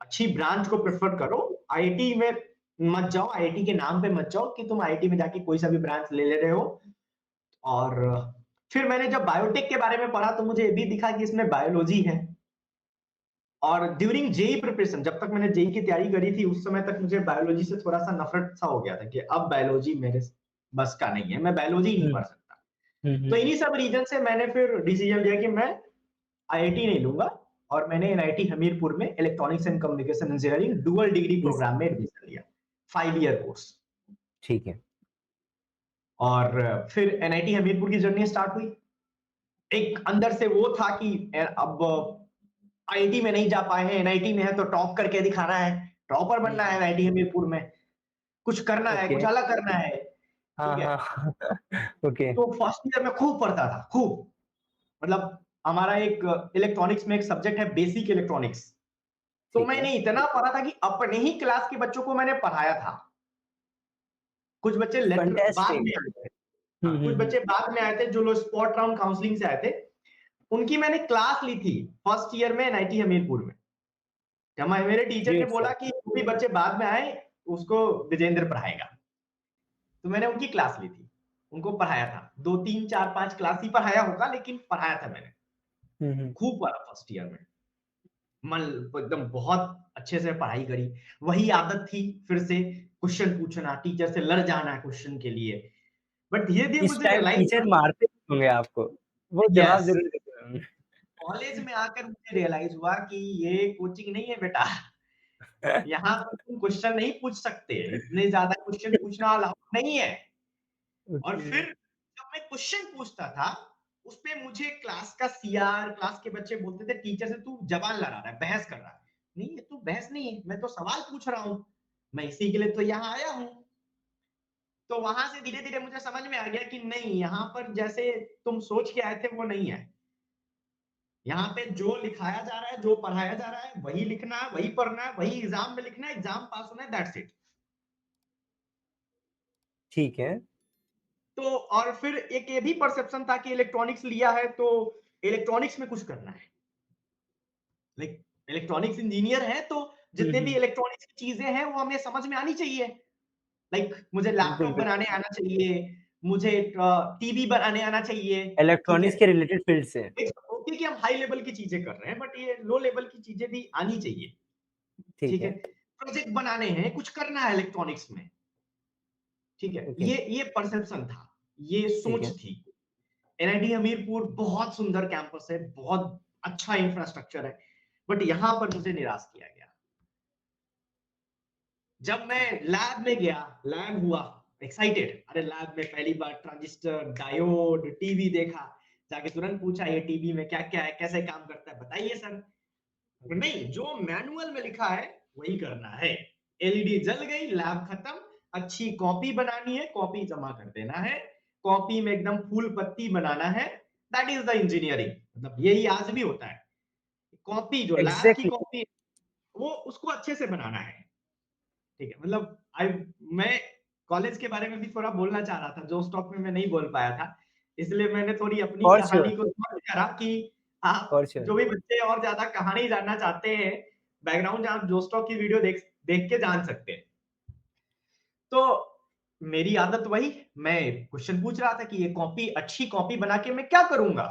अच्छी ब्रांच को प्रेफर करो, आईआईटी में मत जाओ, आईआईटी के नाम पे मत जाओ कि तुम आईआईटी में जाके कोई सा भी ब्रांच ले रहे हो। और फिर मैंने जब बायोटेक के बारे में पढ़ा तो मुझे ये भी दिखा कि इसमें बायोलॉजी है। और ड्यूरिंग जेई प्रिपरेशन, जब तक मैंने जेई की तैयारी करी थी उस समय तक मुझे बायोलॉजी से थोड़ा सा नफरत सा हो गया था कि अब बायोलॉजी मेरे बस का नहीं है, मैं बायोलॉजी नहीं हुँ, पढ़ सकता। हुँ, तो हुँ। इन्हीं सब रीजन से मैंने फिर डिसीजन लिया कि मैं आईआईटी नहीं लूंगा और मैंने एनआईटी हमीरपुर में electronics and communication engineering dual degree इस प्रोग्राम में एडमिशन लिया, 5 ईयर कोर्स। ठीक है। और फिर एनआईटी हमीरपुर की जर्नी स्टार्ट हुई। एक अंदर से वो था कि अब आईआईटी में नहीं जा पाए हैं, एनआईटी में है तो टॉप करके दिखाना है, टॉपर बनना है हुँ, एनआईटी हमीरपुर में, कुछ करना है, ओके। कुछ अलग करना है। हाँ, ठीक है। हाँ। ओके, तो फर्स्ट ईयर में खूब पढ़ता था, खूब। मतलब हमारा एक इलेक्ट्रॉनिक्स में एक सब्जेक्ट है बेसिक इलेक्ट्रॉनिक्स। तो ठीक है। मैंने इतना पढ़ा था कि अपने ही क्लास के बच्चों को मैंने पढ़ाया था। कुछ बच्चे लेटर बाद फैंटास्टिक। में आए थे। हुँ, हाँ, हुँ, कुछ हुँ। बच्चे बाद में आए थे जो लोग स्पॉट राउंड काउंसलिंग से आए थे। उनकी मैंने क्लास ली थी फर्स्ट ईयर में एनआईटी हमीरपुर में। मेरे टीचर ने ग्रेट बोला सर। कि जो भी बच्चे बाद में आए उसको विजेंद्र पढ़ाएगा। तो मैंने उनकी क्लास ली थी, उनको पढ़ाया था। 2, 3, 4, 5 क्लास ही पढ़ाया होगा लेकिन पढ़ाया था मैंने। हुँ, हुँ। खूब पढ़ा फर्स्ट ईयर में। मन एकदम बहुत अच्छे से पढ़ाई करी। वही आदत थी फिर से क्वेश्चन पूछना, टीचर से लड़ जाना क्वेश्चन के लिए। बट धीरे-धीरे इस मुझे टाइम रियलाइज टीचर हुआ। मारते होंगे आपको, वो जवाब यस, ज़रूर देते होंगे। कॉलेज में आकर मुझे रियलाइज हुआ कि ये कोचिंग नहीं है बेटा। यहाँ पर तुम क्वेश्चन नहीं पूछ सकते, इतने ज्यादा क्वेश्चन पूछना अलाउड नहीं है। और ओके। फिर जब मैं क्वेश्चन पूछता था, उसपे मुझे क्लास का सीआर, क्लास के बच्चे बोलते थे टीचर से तू जबान लड़ा रहा है, बहस कर रहा है। नहीं, ये तो बहस नहीं है, मैं तो सवाल पूछ रहा हूँ। मैं इसी के लिए तो यहाँ आया हूँ। तो वहां से धीरे-धीरे मुझे समझ में आ गया कि नहीं, यहाँ पर जैसे तुम सोच के आए थे वो नहीं है। यहाँ पे जो लिखाया जा रहा है, जो पढ़ाया जा रहा है, वही लिखना है, वही पढ़ना है, वही एग्जाम में लिखना है, एग्जाम पास होना है, दैट्स इट। ठीक है। तो और फिर एक ये भी परसेप्शन था कि इलेक्ट्रॉनिक्स लिया है तो इलेक्ट्रॉनिक्स में कुछ करना है। लाइक इलेक्ट्रॉनिक्स इंजीनियर है तो हुँ, जितने भी हुँ। इलेक्ट्रॉनिक्स की चीजें हैं वो हमें समझ में आनी चाहिए। लाइक मुझे बिल्कुल, लैपटॉप बनाने बिल्कुल। आना चाहिए, मुझे टीवी बनाने आना चाहिए। ठीक है। इलेक्ट्रॉनिक्स के रिलेटेड फील्ड से। इट्स ओके कि हम हाई लेवल की चीजें कर रहे हैं बट ये लो लेवल की चीजें भी आनी चाहिए। ठीक ठीक है। है, प्रोजेक्ट बनाने हैं, कुछ करना है इलेक्ट्रॉनिक्स में। ठीक है। ओके, ये परसेप्शन था, ये ठीक सोच है। थी। एनआईटी हमीरपुर बहुत सुंदर कैंपस है, बहुत अच्छा इंफ्रास्ट्रक्चर है, बट यहां पर मुझे निराश किया गया। जब मैं ठीक है। लैब में गया, लैब हुआ, एक्साइटेड, अरे लैब में पहली बार ट्रांजिस्टर, डायोड, टीवी देखा। जाके तुरंत पूछा ये टीवी में क्या क्या है, कैसे काम करता है, बताइए सर। नहीं, जो मैनुअल में लिखा है वही करना है। एलईडी जल गई, लैब खत्म। अच्छी कॉपी बनानी है, कॉपी जमा कर देना है, कॉपी में एकदम फूल पत्ती बनाना है। That is the engineering. मतलब यही आज भी होता है। कॉपी जो लैब की एग्ज़ैक्टली। कॉपी, वो उसको अच्छे से बनाना है। ठीक है। मतलब आई मैं कॉलेज के बारे में भी थोड़ा बोलना चाह रहा था जो उस टॉप में मैं नहीं बोल पाया था। इसलिए मैंने थोड़ी अपनी फॉर कहानी श्योर, को समझ करा कि आप फॉर श्योर। जो भी बच्चे और ज्यादा कहानी जानना चाहते हैं, बैकग्राउंड आप जोस्टॉक की वीडियो देख देख के जान सकते हैं। तो मेरी आदत वही, मैं क्वेश्चन पूछ रहा था कि ये कॉपी, अच्छी कॉपी बना के मैं क्या करूंगा,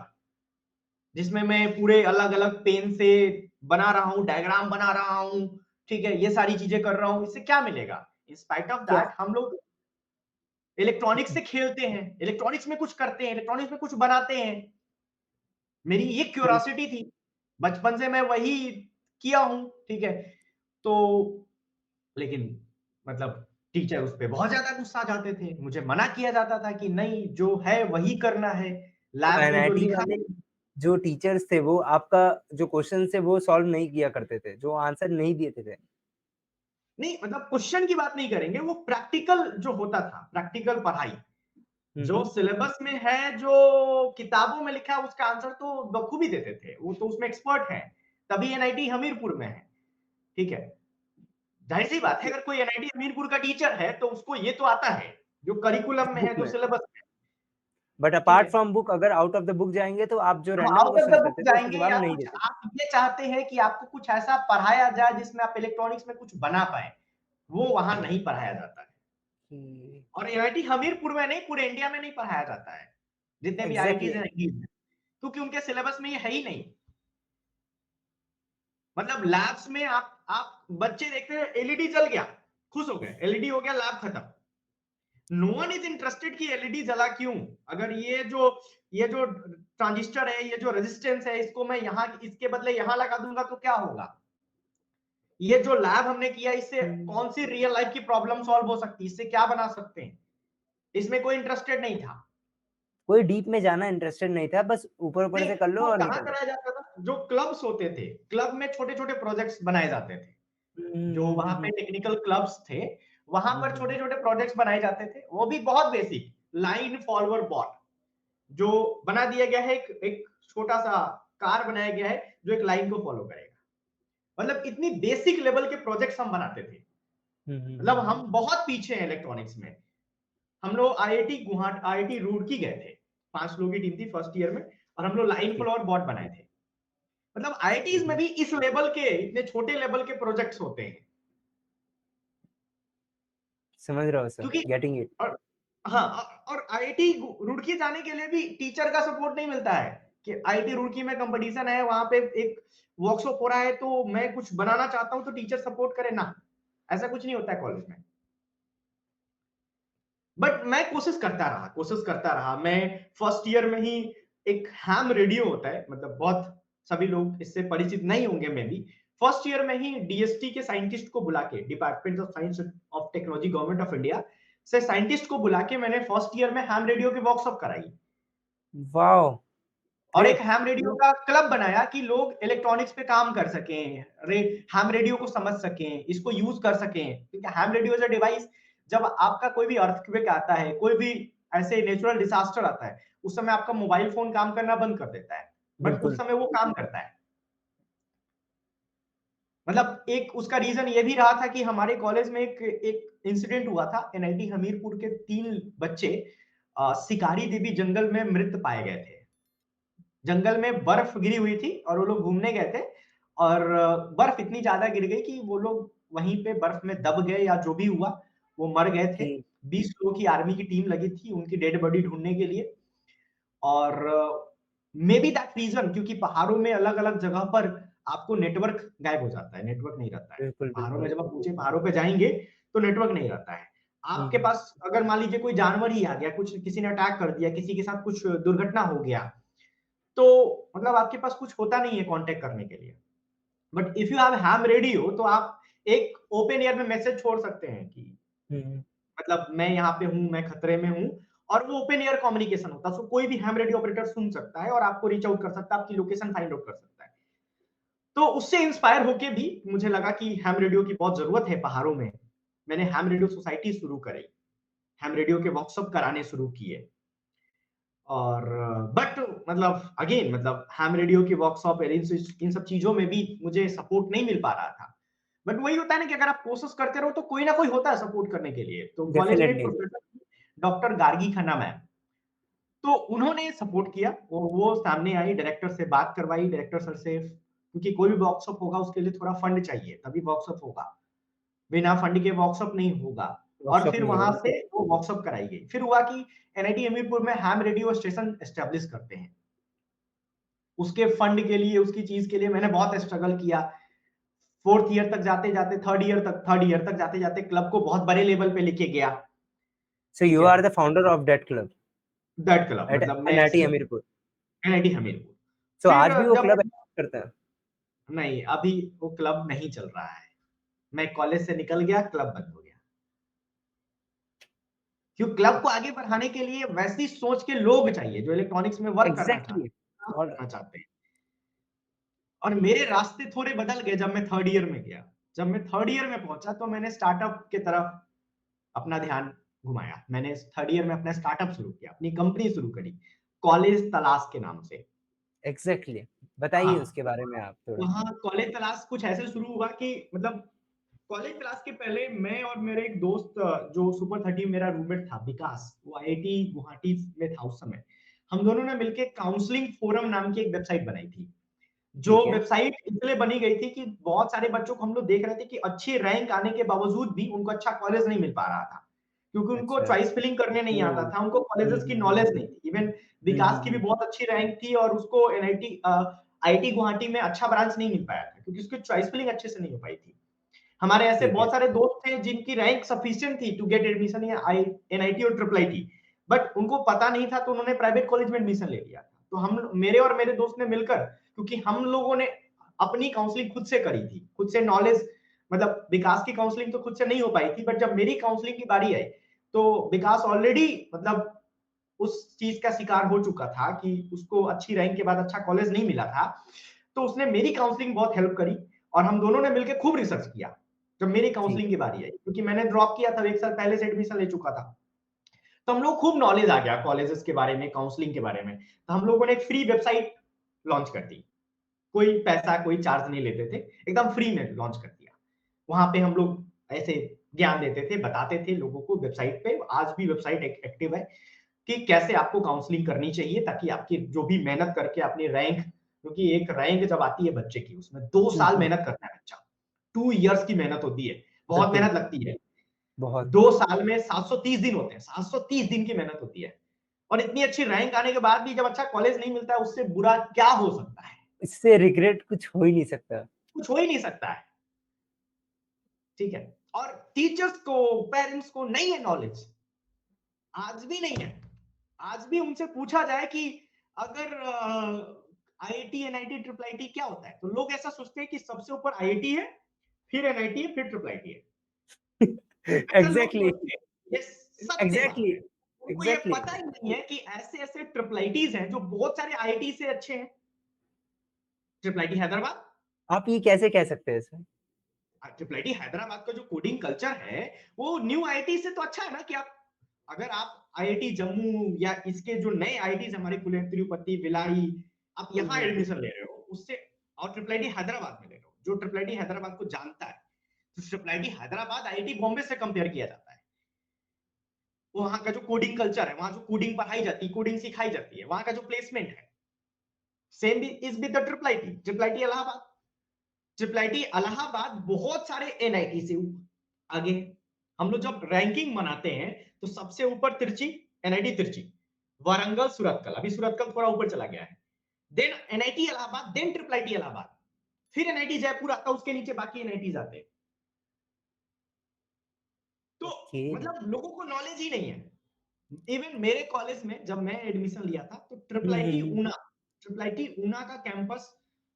जिसमें मैं पूरे अलग-अलग पेन से बना रहा हूँ, डायग्राम बना रहा हूँ, ठीक है, ये सारी चीजें कर रहा हूँ, इससे क्या मिलेगा? इन स्पाइट ऑफ क्या दैट हम लोग इलेक्ट्रॉनिक्स से खेलते हैं, इलेक्ट्रॉनिक्स में कुछ करते हैं, इलेक्ट्रॉनिक्स में कुछ बनाते हैं। मेरी ये बिल क्यूरियोसिटी थी, बचपन से मैं वही किया हूँ, ठीक है। तो लेकिन मतलब टीचर उस पे बहुत ज्यादा गुस्सा जाते थे, मुझे मना किया जाता था कि नहीं, जो है वही करना है, तो लैब में जो एनआईटी लिखा वाले है। जो टीचर्स थे वो आपका जो क्वेश्चन है वो सॉल्व नहीं किया करते थे, जो आंसर नहीं देते थे। नहीं मतलब क्वेश्चन की बात नहीं करेंगे, वो प्रैक्टिकल जो होता था, प्रैक्टिकल पढ़ाई हुँ, जो हुँ। सिलेबस में है, जो किताबों में लिखा है उसका आंसर तो बखूबी देते थे, वो तो उसमें एक्सपर्ट है, तभी एनआईटी हमीरपुर में है। ठीक है, जाहिर सी बात है, अगर कोई एनआईटी हमीरपुर का टीचर है तो उसको ये तो आता है जो करिकुलम में बुक है, जो में। सिलेबस में है। बट ठीक अपार्ट है, फ्रॉम बुक अगर आउट ऑफ द बुक जाएँगे तो आप जो हम random out of the questions book करते थे उसके जाएंगे जवाब या नहीं कुछ देते थे। आप ये चाहते हैं कि आपको कुछ ऐसा पढ़ाया जाए जिसमें आप इलेक्ट्रॉनिक्स में कुछ बना पाए, वो वहां नहीं पढ़ाया जाता है। हुँ। और एनआईटी हमीरपुर में नहीं, पूरे इंडिया में नहीं पढ़ाया जाता है, जितने भी आईआईटीज एग्ज़ैक्टली। हैं, क्योंकि उनके सिलेबस में ये है ही नहीं। मतलब लैब्स में आप बच्चे देखते हैं एलईडी जल गया, खुश हो गए, एलईडी हो गया, लैब खत्म। नो वन इज इंटरेस्टेड कि एलईडी जला क्यों। अगर ये जो ट्रांजिस्टर है, ये जो रेजिस्टेंस है, इसको मैं यहाँ इसके बदले यहाँ लगा दूंगा तो क्या होगा। ये जो लैब हमने किया, इससे हुँ। कौन सी रियल लाइफ की प्रॉब्लम सॉल्व हो सकती है, इससे क्या बना सकते हैं, इसमें कोई इंटरेस्टेड नहीं था। कोई डीप में जाना इंटरेस्टेड नहीं था, बस ऊपर-ऊपर नहीं, से कर लो वो और कहाँ निकल जाओ। कराया जाता था, जो क्लब्स होते थे, क्लब में छोटे-छोटे प्रोजेक्ट्स बनाए जाते थे। हुँ, जो हुँ, वहाँ हुँ, पे हुँ। टेक्निकल क्लब्स थे, वहाँ हुँ, पर हुँ, हुँ। छोटे-छोटे प्रोजेक्ट्स बनाए जाते थे, वो भी बहुत बेसिक, लाइन फॉलोअर बॉट, जो बना दिया गया है, एक एक छोटा-सा कार बनाया गया है, जो एक लाइन को फॉलो करेगा। मतलब इतनी बेसिक लेवल के प्रोजेक्ट्स हम बनाते थे। हुँ, हुँ, मतलब हुँ, हुँ। हम बहुत पीछे हैं इलेक्ट्रॉनिक्स में। हम लोग आईआईटी रुड़की गए थे, 5 लोगों की टीम थी फर्स्ट ईयर में, और हम लोग लाइन ओके, फ्लोर बॉट बनाए थे। मतलब हुँ, आईआईटीज में हुँ। भी इस लेवल के, इतने छोटे लेवल के प्रोजेक्ट्स होते हैं। समझ रहा हूँ सर, क्योंकि गेटिंग इट। और हाँ, और आईआईटी रुड़की जाने के लिए भी टीचर का सपोर्ट नहीं मिलता है कि आईआईटी रुड़की में कंपटीशन है, वहां पे एक वर्कशॉप हो रहा है, तो मैं कुछ बनाना चाहता हूं तो टीचर सपोर्ट करे ना, ऐसा कुछ नहीं होता है कॉलेज में। बट मैं कोशिश करता रहा। मैं फर्स्ट ईयर में ही, एक हैम रेडियो होता है, मतलब बहुत सभी लोग इससे परिचित नहीं होंगे मे बी। फर्स्ट ईयर में ही डीएसटी के साइंटिस्ट को बुला के, department of science of technology government of India से साइंटिस्ट को बुला के मैंने फर्स्ट ईयर में हैम रेडियो की वर्कशॉप कराई। वॉव! और एक ग्रेट। हैम रेडियो का क्लब बनाया कि लोग इलेक्ट्रॉनिक्स पे काम कर सकें, हैम रेडियो को समझ सकें, इसको यूज कर सकें, क्योंकि ham radio is a device. जब आपका कोई भी अर्थक्वेक आता है, कोई भी ऐसे नेचुरल डिजास्टर आता है, उस समय आपका मोबाइल फोन काम करना बंद कर देता है, बट उस बिल्कुल। समय वो काम करता है। मतलब एक उसका रीजन ये भी रहा था कि हमारे कॉलेज में एक एक इंसिडेंट हुआ था, एनआईटी हमीरपुर के 3 बच्चे शिकारी देवी जंगल में मृत पाए गए थे। जंगल में बर्फ गिरी हुई थी और वो लोग घूमने गए थे, और बर्फ इतनी ज्यादा गिर गई कि वो लोग वहीं पे बर्फ में दब गए, या जो भी हुआ, वो मर गए थे। ओके, 20 लोगों की आर्मी की टीम लगी थी उनकी डेड बॉडी ढूंढने के लिए। और मे बी दैट रीजन, क्योंकि पहाड़ों में अलग अलग जगह पर आपको नेटवर्क गायब हो जाता है, नेटवर्क नहीं रहता है। बिल्कुल, पहाड़ों में बिल्कुल। जब आप ऊंचे पहाड़ों पे जाएंगे तो नेटवर्क नहीं रहता है। हुँ, आपके हुँ। पास अगर मान लीजिए कोई जानवर ही आ गया, कुछ किसी ने अटैक कर दिया, किसी के साथ कुछ दुर्घटना हो गया, तो मतलब आपके पास कुछ होता नहीं है कांटेक्ट करने के लिए। But if you have ham radio, तो आप एक ओपन एयर में मैसेज छोड़ सकते हैं कि हुँ, हुँ। मतलब मैं यहाँ पे हूँ, मैं खतरे में हूँ, और वो ओपन एयर कम्युनिकेशन होता है, सो कोई भी हैम रेडियो ऑपरेटर सुन सकता है और आपको रीच आउट कर सकता है, आपकी लोकेशन फाइंड आउट कर सकता है। तो उससे इंस्पायर होके भी मुझे लगा कि हैम रेडियो की बहुत जरूरत है पहाड़ों में। मैंने हैम रेडियो सोसाइटी शुरू करी, हैम रेडियो के वर्कशॉप कराने शुरू किए। और बट मतलब अगेन, मतलब हैम रेडियो की वर्कशॉप, इन सब चीजों में भी मुझे सपोर्ट नहीं मिल पा रहा था। बट वही होता है ना कि अगर आप कोशिश करते रहो तो कोई ना कोई होता है सपोर्ट करने के लिए। तो कॉलेज में एक definitely. Professor, doctor Gargi Khanna ma'am, तो उन्होंने सपोर्ट किया। वो सामने आई, डायरेक्टर से बात करवाई, डायरेक्टर सर से, क्योंकि कोई भी वर्कशॉप होगा उसके लिए थोड़ा फंड चाहिए, तभी वर्कशॉप होगा, बिना फंड के वर्कशॉप नहीं होगा। और वर्कशॉप फिर नहीं वहां होगा। से वो वर्कशॉप कराई गई। फिर हुआ कि एनआईटी हमीरपुर में हैम रेडियो स्टेशन एस्टेब्लिश करते हैं। उसके फंड के लिए, उसकी चीज के लिए मैंने बहुत स्ट्रगल किया। फोर्थ ईयर तक जाते जाते, थर्ड ईयर तक जाते जाते क्लब को बहुत बड़े लेवल पे लेके गया। सो ठीक यू है, are the founder of that club that club, at मतलब मैं NIT Hamirpur. NIT Hamirpur. So फिर आज भी वो जब क्लब एक्जिस्ट करता है? नहीं, अभी वो क्लब नहीं चल रहा है। मैं कॉलेज से निकल गया, क्लब बंद हो गया। क्यों, क्लब को आगे बढ़ाने के लिए वैसी सोच के लोग चाहिए जो इलेक्ट्रॉनिक्स में वर्क करना एग्ज़ैक्टली। चाहते हैं। और करना चाहते हैं। और मेरे रास्ते थोड़े बदल गए जब मैं थर्ड ईयर में गया। जब मैं थर्ड ईयर में पहुंचा तो मैंने स्टार्टअप की तरफ अपना ध्यान घुमाया। मैंने थर्ड ईयर में अपना स्टार्टअप शुरू किया, अपनी कंपनी शुरू करी, कॉलेज तलाश के नाम से। एग्ज़ैक्टली, बताइए हाँ, उसके बारे में आप थोड़ा? वहाँ कॉलेज तलाश कुछ ऐसे शुरू हुआ कि मतलब कॉलेज क्लास के पहले मैं और मेरे एक दोस्त जो सुपर 30 मेरा रूममेट था विकास, वो आईआईटी गुवाहाटी में था उस समय। हम दोनों ने मिलके काउंसलिंग फोरम नाम की एक वेबसाइट बनाई थी। जो ठीक है। वेबसाइट इसलिए बनी गई थी कि बहुत सारे बच्चों को हम लोग देख रहे थे कि अच्छी रैंक आने के बावजूद भी उनको अच्छा कॉलेज नहीं मिल पा रहा था। क्योंकि उनको अच्छा। चॉइस फिलिंग करने नहीं आता ओह! था, उनको हुँ, कॉलेजेस की हुँ, हुँ। नॉलेज नहीं थी। इवन हुँ, विकास हुँ, की भी हुँ। बहुत अच्छी रैंक थी और उसको एनआईटी आईआईटी गुवाहाटी में अच्छा ब्रांच नहीं मिल पाया था क्योंकि उसकी चॉइस फिलिंग अच्छे से नहीं हो पाई थी। हमारे ऐसे ठीक है। बहुत सारे दोस्त थे जिनकी रैंक सफिशिएंट थी टू गेट एडमिशन या आई एनआईटी और ट्रिपल आईटी, बट उनको पता नहीं था तो उन्होंने प्राइवेट कॉलेज में एडमिशन ले लिया। तो हम मेरे और मेरे दोस्त ने मिलकर, क्योंकि हम लोगों ने अपनी काउंसलिंग खुद से करी थी, खुद से नॉलेज, मतलब विकास की काउंसलिंग तो खुद से नहीं हो पाई थी, बट जब मेरी काउंसलिंग की बारी आई तो विकास ऑलरेडी मतलब उस चीज का शिकार हो चुका था कि उसको अच्छी रैंक के बाद अच्छा कॉलेज नहीं मिला था। तो उसने मेरी काउंसलिंग बहुत हेल्प करी और हम दोनों ने मिलकर खूब रिसर्च किया जब मेरी ठीक काउंसलिंग है। की बारी आई, क्योंकि मैंने ड्रॉप किया था, 1 साल पहले से एडमिशन ले चुका था। तो हम लोग खूब नॉलेज आ गया कॉलेजेस के बारे में, काउंसलिंग के बारे में। तो हम लोगों ने एक फ्री वेबसाइट लॉन्च कर दी। कोई पैसा, कोई चार्ज नहीं लेते थे, एकदम फ्री में लॉन्च कर दिया। वहां पे हम लोग ऐसे ज्ञान देते थे, बताते थे लोगों को वेबसाइट पे। आज भी वेबसाइट एक्टिव है कि कैसे आपको काउंसलिंग करनी चाहिए ताकि आपकी जो भी मेहनत करके अपनी रैंक, क्योंकि एक रैंक जब आती है बच्चे की उसमें 2 हुँ, साल हुँ। मेहनत करता है बच्चा। 2 इयर्स की मेहनत होती है, बहुत बिल्कुल, मेहनत लगती है। बहुत। 2 साल में 730 दिन होते हैं, 730 दिन की मेहनत होती है। और इतनी अच्छी रैंक आने के बाद भी जब अच्छा कॉलेज नहीं मिलता है, उससे बुरा क्या हो सकता है? इससे रिग्रेट कुछ हो ही नहीं सकता। कुछ हो ही नहीं सकता है, ठीक है? और टीचर्स को, पेरेंट्स को नहीं है नॉलेज, आज भी नहीं है। आज भी उनसे पूछा जाए कि अगर आईआईटी, एनआईटी, ट्रिपल आईटी क्या होता है? तो लोग ऐसा सोचते हैं कि सबसे ऊपर आईआईटी है, फिर एनआईटी है, फिर ट्रिपल आईटी है। ऐसा लोग एग्ज़ैक्टली, सोचते हैं। ये सत्य बात एग्ज़ैक्टली, है। उनको ये एग्ज़ैक्टली। पता ही नहीं है कि ऐसे-ऐसे ट्रिपल आईटीज़ हैं जो बहुत सारे आईआईटी से अच्छे हैं। ट्रिपल आईटी हैदराबाद, आप ये कैसे कह सकते हैं सर? ट्रिपल आईटी हैदराबाद का जो कोडिंग कल्चर है, वो न्यू आईआईटी से तो अच्छा है ना कि आप, अगर आप आईआईटी जम्मू या इसके जो नए आईआईटीज़ हमारे खुले हैं, तिरुपति, भिलाई, आप हुँ, यहाँ हुँ, हुँ। एडमिशन ले रहे हो, उससे और ट्रिपल आईटी हैदराबाद में ले रहे हो, जो ट्रिपल आईटी हैदराबाद को जानता है। तो triple IT Hyderabad IIT Bombay से कंपेयर किया जाता है। वहाँ का जो कोडिंग कल्चर है, वहाँ जो कोडिंग पढ़ाई जाती है, कोडिंग सिखाई जाती है, वहाँ का जो प्लेसमेंट है, same is with the triple IT. Triple IT Allahabad, triple IT Allahabad बहुत सारे एनआईटी से आगे है। हम लोग जब रैंकिंग बनाते हैं तो सबसे ऊपर तिरची, एनआईटी तिरची, वारंगल, सूरतकल, अभी सूरतकल थोड़ा ऊपर चला गया है, then NIT Allahabad, then triple IT Allahabad, फिर एनआईटी जयपुर आता है, उसके नीचे बाकी एनआईटीज आते हैं। तो ओके। मतलब लोगों को नॉलेज ही नहीं है। इवन मेरे कॉलेज में जब मैं एडमिशन लिया था तो triple hmm, hmm, IT hmm. Una, triple IT Una का कैंपस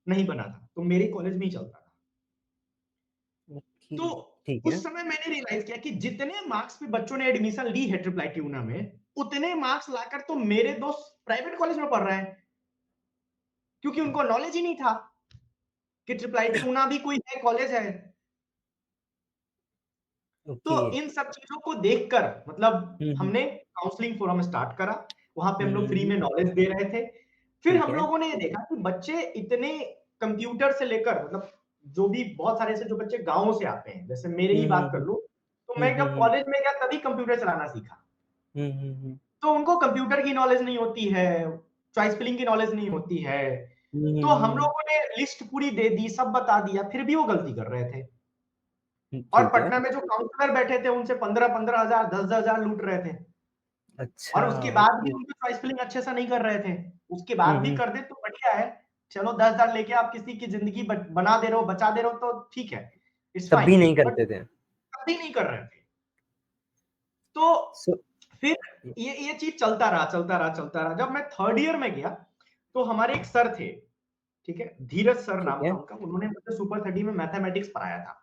नहीं बना था, तो मेरे कॉलेज में ही चलता था। ओके, तो ठीक उस है। समय मैंने रियलाइज किया कि जितने मार्क्स पे बच्चों ने एडमिशन ली है ट्रिपल आईटी ऊना में, उतने मार्क्स लाकर तो मेरे दोस्त प्राइवेट कॉलेज में पढ़ रहे हैं, क्योंकि उनको नॉलेज ही नहीं था कि ट्रिपल आईटी ऊना भी कोई है, कॉलेज है। तो ओके। इन सब चीजों को देखकर मतलब हुँ, हुँ। हमने काउंसलिंग फोरम स्टार्ट करा। वहां पे हुँ, हम लोग हुँ, फ्री हुँ। में नॉलेज दे रहे थे। फिर ठीक हम है। लोगों ने ये देखा कि बच्चे इतने कंप्यूटर से लेकर मतलब जो भी बहुत सारे ऐसे जो बच्चे गाँव से आते हैं, जैसे मेरे हुँ, ही हुँ, बात कर हुँ। लो, तो हुँ, मैं हुँ, जब हुँ। कॉलेज में गया तभी कंप्यूटर चलाना सीखा। हुँ, हुँ, हुँ। तो उनको कंप्यूटर की नॉलेज नहीं होती है, चॉइस फिलिंग की नॉलेज नहीं होती है। हुँ, तो हुँ, हम हुँ। लोगों ने लिस्ट पूरी दे दी, सब बता दिया, फिर भी वो गलती कर रहे थे। हुँ, और ठीक है। पटना में जो काउंसलर बैठे थे उनसे 15-15 हज़ार, 10-10 हज़ार लूट रहे थे। अच्छा, और उसके बाद भी ओके। उनकी चॉइस फिलिंग अच्छे से नहीं कर रहे थे। उसके हुँ, बाद भी हुँ। कर दे तो बढ़िया है। चलो 10,000 लेके आप किसी की ज़िंदगी बना दे रहे हो, बचा दे रहे हो तो ठीक है, इट्स तब भी फाइन। नहीं बट करते थे। कभी नहीं कर रहे थे। तो सो फिर ये चीज़ चलता रहा, चलता रहा, चलता रहा। जब मैं 3rd ईयर में गया, तो हमारे एक सर थे, ठीक है? धीरज सर ठीक नाम था है, उनका। उन्होंने मुझे सुपर 30 में मैथमेटिक्स पढ़ाया था।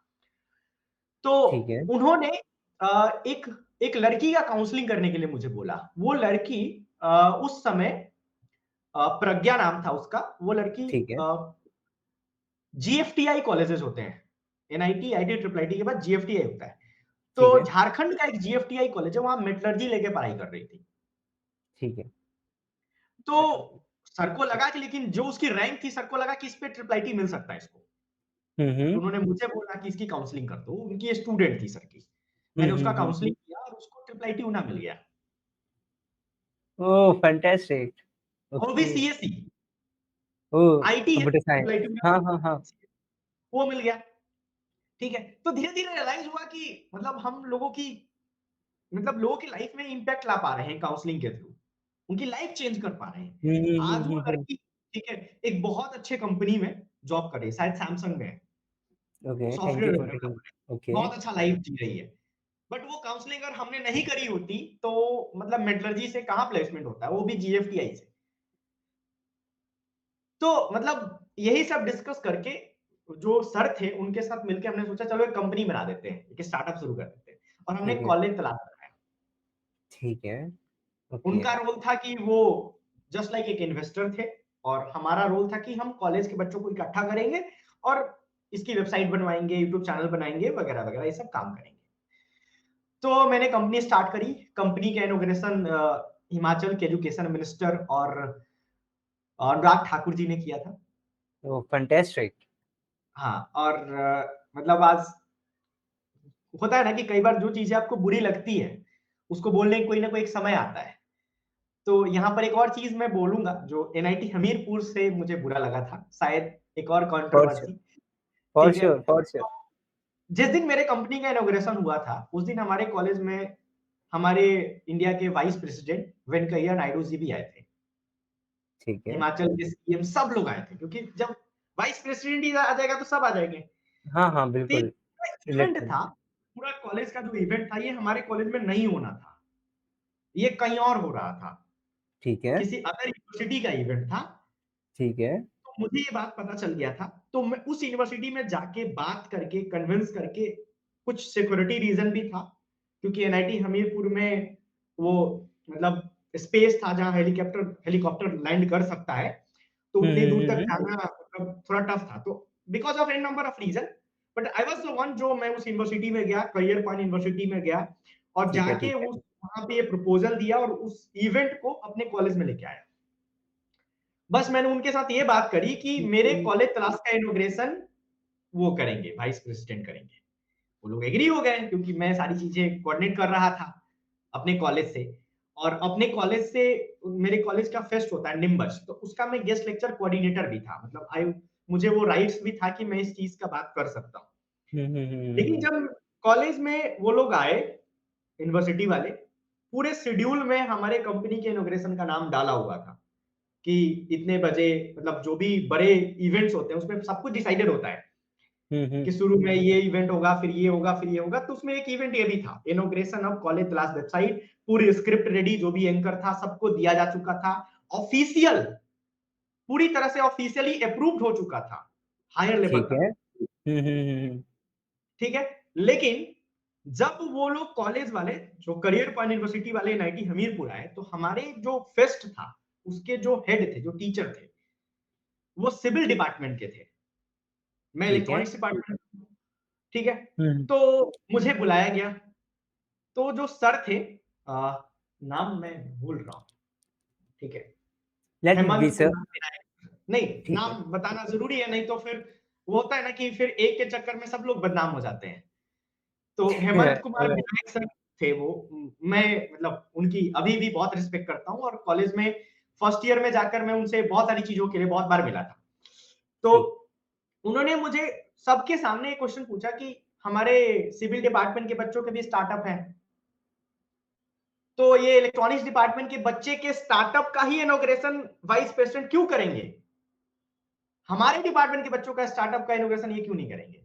तो ठीक है। उन्होंने एक एक लड़की का काउंसलिंग करने के लिए मुझे बोला। वो लड़की उस समय प्रज्ञा नाम था उसका, वो लड़की ठीक है, जीएफटीआई कॉलेजेस होते हैं, एनआईटी, आईटी, ट्रिपल आईटी के बाद जीएफटीआई होता है। ठीक तो है, झारखंड का एक जीएफटीआई कॉलेज है, वहाँ मेटलर्जी लेके पढ़ाई कर रही थी। ठीक है। तो सर को लगा कि लेकिन जो उसकी रैंक थी, सर को लगा कि इस पे ट्रिपल आईटी मिल सकता है इसको। तो हुँ। उन्होंने मुझे बोला कि इसकी काउंसलिंग कर दो, उनकी स्टूडेंट थी सर की। हुँ, मैंने हुँ, उसका हुँ, हुँ। काउंसलिंग किया और उसको ट्रिपल आईटी ऊना मिल गया। ओह! फैंटास्टिक। वो भी ओके। CSE, oh! आईटी है, computer triple science. IT Una, हाँ, हाँ, हाँ। वो मिल गया। ठीक है? तो धीरे-धीरे रियलाइज़ हुआ कि मतलब हम लोगों की, मतलब लोगों की लाइफ में इम्पैक्ट ला पा रहे हैं काउंसलिंग के थ्रू। उनकी लाइफ चेंज कर पा रहे हैं। हुँ, हुँ, हुँ, आज वो हुँ, हुँ। लड़की, ठीक है, एक बहुत अच्छे कंपनी में जॉब कर रही है, शायद सैमसंग में है, okay, thank you software for taking. Developer है। ओके, बहुत अच्छा लाइफ जी रही है। बट वो काउंसलिंग अगर हमने नहीं करी होती, तो मतलब मेटलर्जी से कहाँ प्लेसमेंट होता है, वो भी जीएफटीआई से। तो मतलब यही सब डिस्कस करके जो सर थे, उनके साथ मिलके हमने सोचा चलो एक कंपनी बना देते हैं, एक स्टार्टअप शुरू कर देते हैं और हमने ठीक है, कॉलेज तलाश बनाया। ठीक है, ओके, उनका रोल था कि वो जस्ट लाइक एक इन्वेस्टर थे और हमारा रोल था कि हम कॉलेज के बच्चों को इकट्ठा करेंगे और इसकी वेबसाइट बनवाएँगे, यूट्यूब चैनल बनाएँगे वगैरह-वगैरह ये सब काम करेंगे। तो मैंने कंपनी स्टार्ट करी, कंपनी का इनॉग्रेशन हिमाचल के एजुकेशन मिनिस्टर और अनुराग ठाकुर जी ने किया था। Oh fantastic. हाँ, और मतलब आज होता है ना कि कई बार जो चीज़ें आपको बुरी लगती है, उसको बोलने का कोई ना कोई एक समय आता है। तो यहाँ पर एक और चीज़ मैं बोलूँगा जो एनआईटी हमीरपुर से मुझे बुरा लगा था, शायद एक और फॉर श्योर, कंट्रोवर्सी, फॉर ठीक है? Sure, for sure. तो जिस दिन मेरे कंपनी का इनॉग्रेशन हुआ था, उस दिन हमारे कॉलेज में हमारे इंडिया के वाइस प्रेसिडेंट वेंकैया नायडू जी भी आए थे। ठीक है। हिमाचल के सीएम सब लोग आए थे क्योंकि जब वाइस प्रेसिडेंट ही आ जाएगा तो सब आ जाएँगे। हाँ, हाँ, तो ये बिल्कुल, पूरा इवेंट इलेक्टेड। था, पूरा कॉलेज का जो इवेंट था ये हमारे कॉलेज में नहीं होना था। ये कहीं और हो रहा था, ठीक है, किसी अदर यूनिवर्सिटी का इवेंट था। ठीक है, तो मुझे ये बात पता चल गया था, तो मैं उस यूनिवर्सिटी में जाके बात करके, कन्विंस करके, कुछ सिक्योरिटी रीज़न भी था, क्योंकि एनआईटी हमीरपुर में वो मतलब स्पेस था जहाँ हेलीकॉप्टर हेलीकॉप्टर लैंड कर सकता है, तो हुँ, उतनी हुँ, दूर हुँ, तक हुँ। जाना मतलब थोड़ा टफ था। तो because of N number of reason, but I was the one जो मैं उस यूनिवर्सिटी में गया, करियर पॉइंट यूनिवर्सिटी में गया और ठीक है, जाके ठीक है। उस वहाँ पे ये प्रपोज़ल दिया और उस इवेंट को अपने कॉलेज में लेके आया। बस मैंने उनके साथ ये बात करी कि मेरे कॉलेज क्लास का इनॉग्रेशन वो करेंगे, वाइस प्रेसिडेंट करेंगे। वो लोग एग्री हो गए क्योंकि मैं सारी चीज़ें कोऑर्डिनेट कर रहा था अपने कॉलेज से और अपने कॉलेज से मेरे कॉलेज का फेस्ट होता है निम्बस, तो उसका मैं गेस्ट लेक्चर कोऑर्डिनेटर भी था। मतलब मुझे वो राइट्स भी था कि मैं इस चीज़ का बात कर सकता हूँ। हुँ, हुँ, हुँ, हुँ, लेकिन हुँ। जब कॉलेज में वो लोग आए, यूनिवर्सिटी वाले, पूरे शेड्यूल में हमारे कंपनी के इनॉग्रेशन का नाम डाला हुआ था कि इतने बजे, मतलब जो भी बड़े इवेंट्स होते हैं उसमें सब कुछ डिसाइडेड होता है। हुँ, हुँ। कि शुरू में ये इवेंट होगा, फिर ये होगा, फिर ये होगा, तो उसमें एक इवेंट ये भी था, inauguration of college class website, पूरी स्क्रिप्ट रेडी, जो भी एंकर था, सबको दिया जा चुका था। ऑफिशियल, पूरी तरह से ऑफिशियली अप्रूव्ड हो चुका था, हायर लेवल ठीक तक, है। हुँ, हुँ, हुँ, हुँ। ठीक है? लेकिन जब वो लोग कॉलेज वाले, जो करियर पॉइंट यूनिवर्सिटी वाले एनआईटी हमीरपुर आए, तो हमारे जो फेस्ट था, उसके जो हेड थे, जो टीचर थे, वो सिविल डिपार्टमेंट के थे। मैं ठीक है। इलेक्ट्रॉनिक्स डिपार्टमेंट, ठीक है? हुँ, हुँ। तो मुझे बुलाया गया। तो जो सर थे, नाम मैं भूल रहा हूँ, ठीक है? Let it be Hemant sir. Kumar Vinayak, नहीं, ठीक है। नाम बताना ज़रूरी है, नहीं तो फिर वो होता है ना कि फिर एक के चक्कर में सब लोग बदनाम हो जाते हैं। तो हेमंत कुमार राइट। विनायक सर थे वो, मैं मतलब उनकी अभी भी बहुत रिस्पेक्ट करता हूँ और कॉलेज में फर्स्ट ईयर में जाकर मैं उनसे बहुत सारी चीज़ों के लिए बहुत बार मिला था। तो ठीक। उन्होंने मुझे सबके सामने एक क्वेश्चन पूछा कि हमारे सिविल डिपार्टमेंट के बच्चों के भी स्टार्टअप हैं। तो ये इलेक्ट्रॉनिक्स डिपार्टमेंट के बच्चे के स्टार्टअप का ही इनॉग्रेशन वाइस प्रेसिडेंट क्यों करेंगे? हमारे डिपार्टमेंट के बच्चों का स्टार्टअप का इनॉग्रेशन ये क्यों नहीं करेंगे?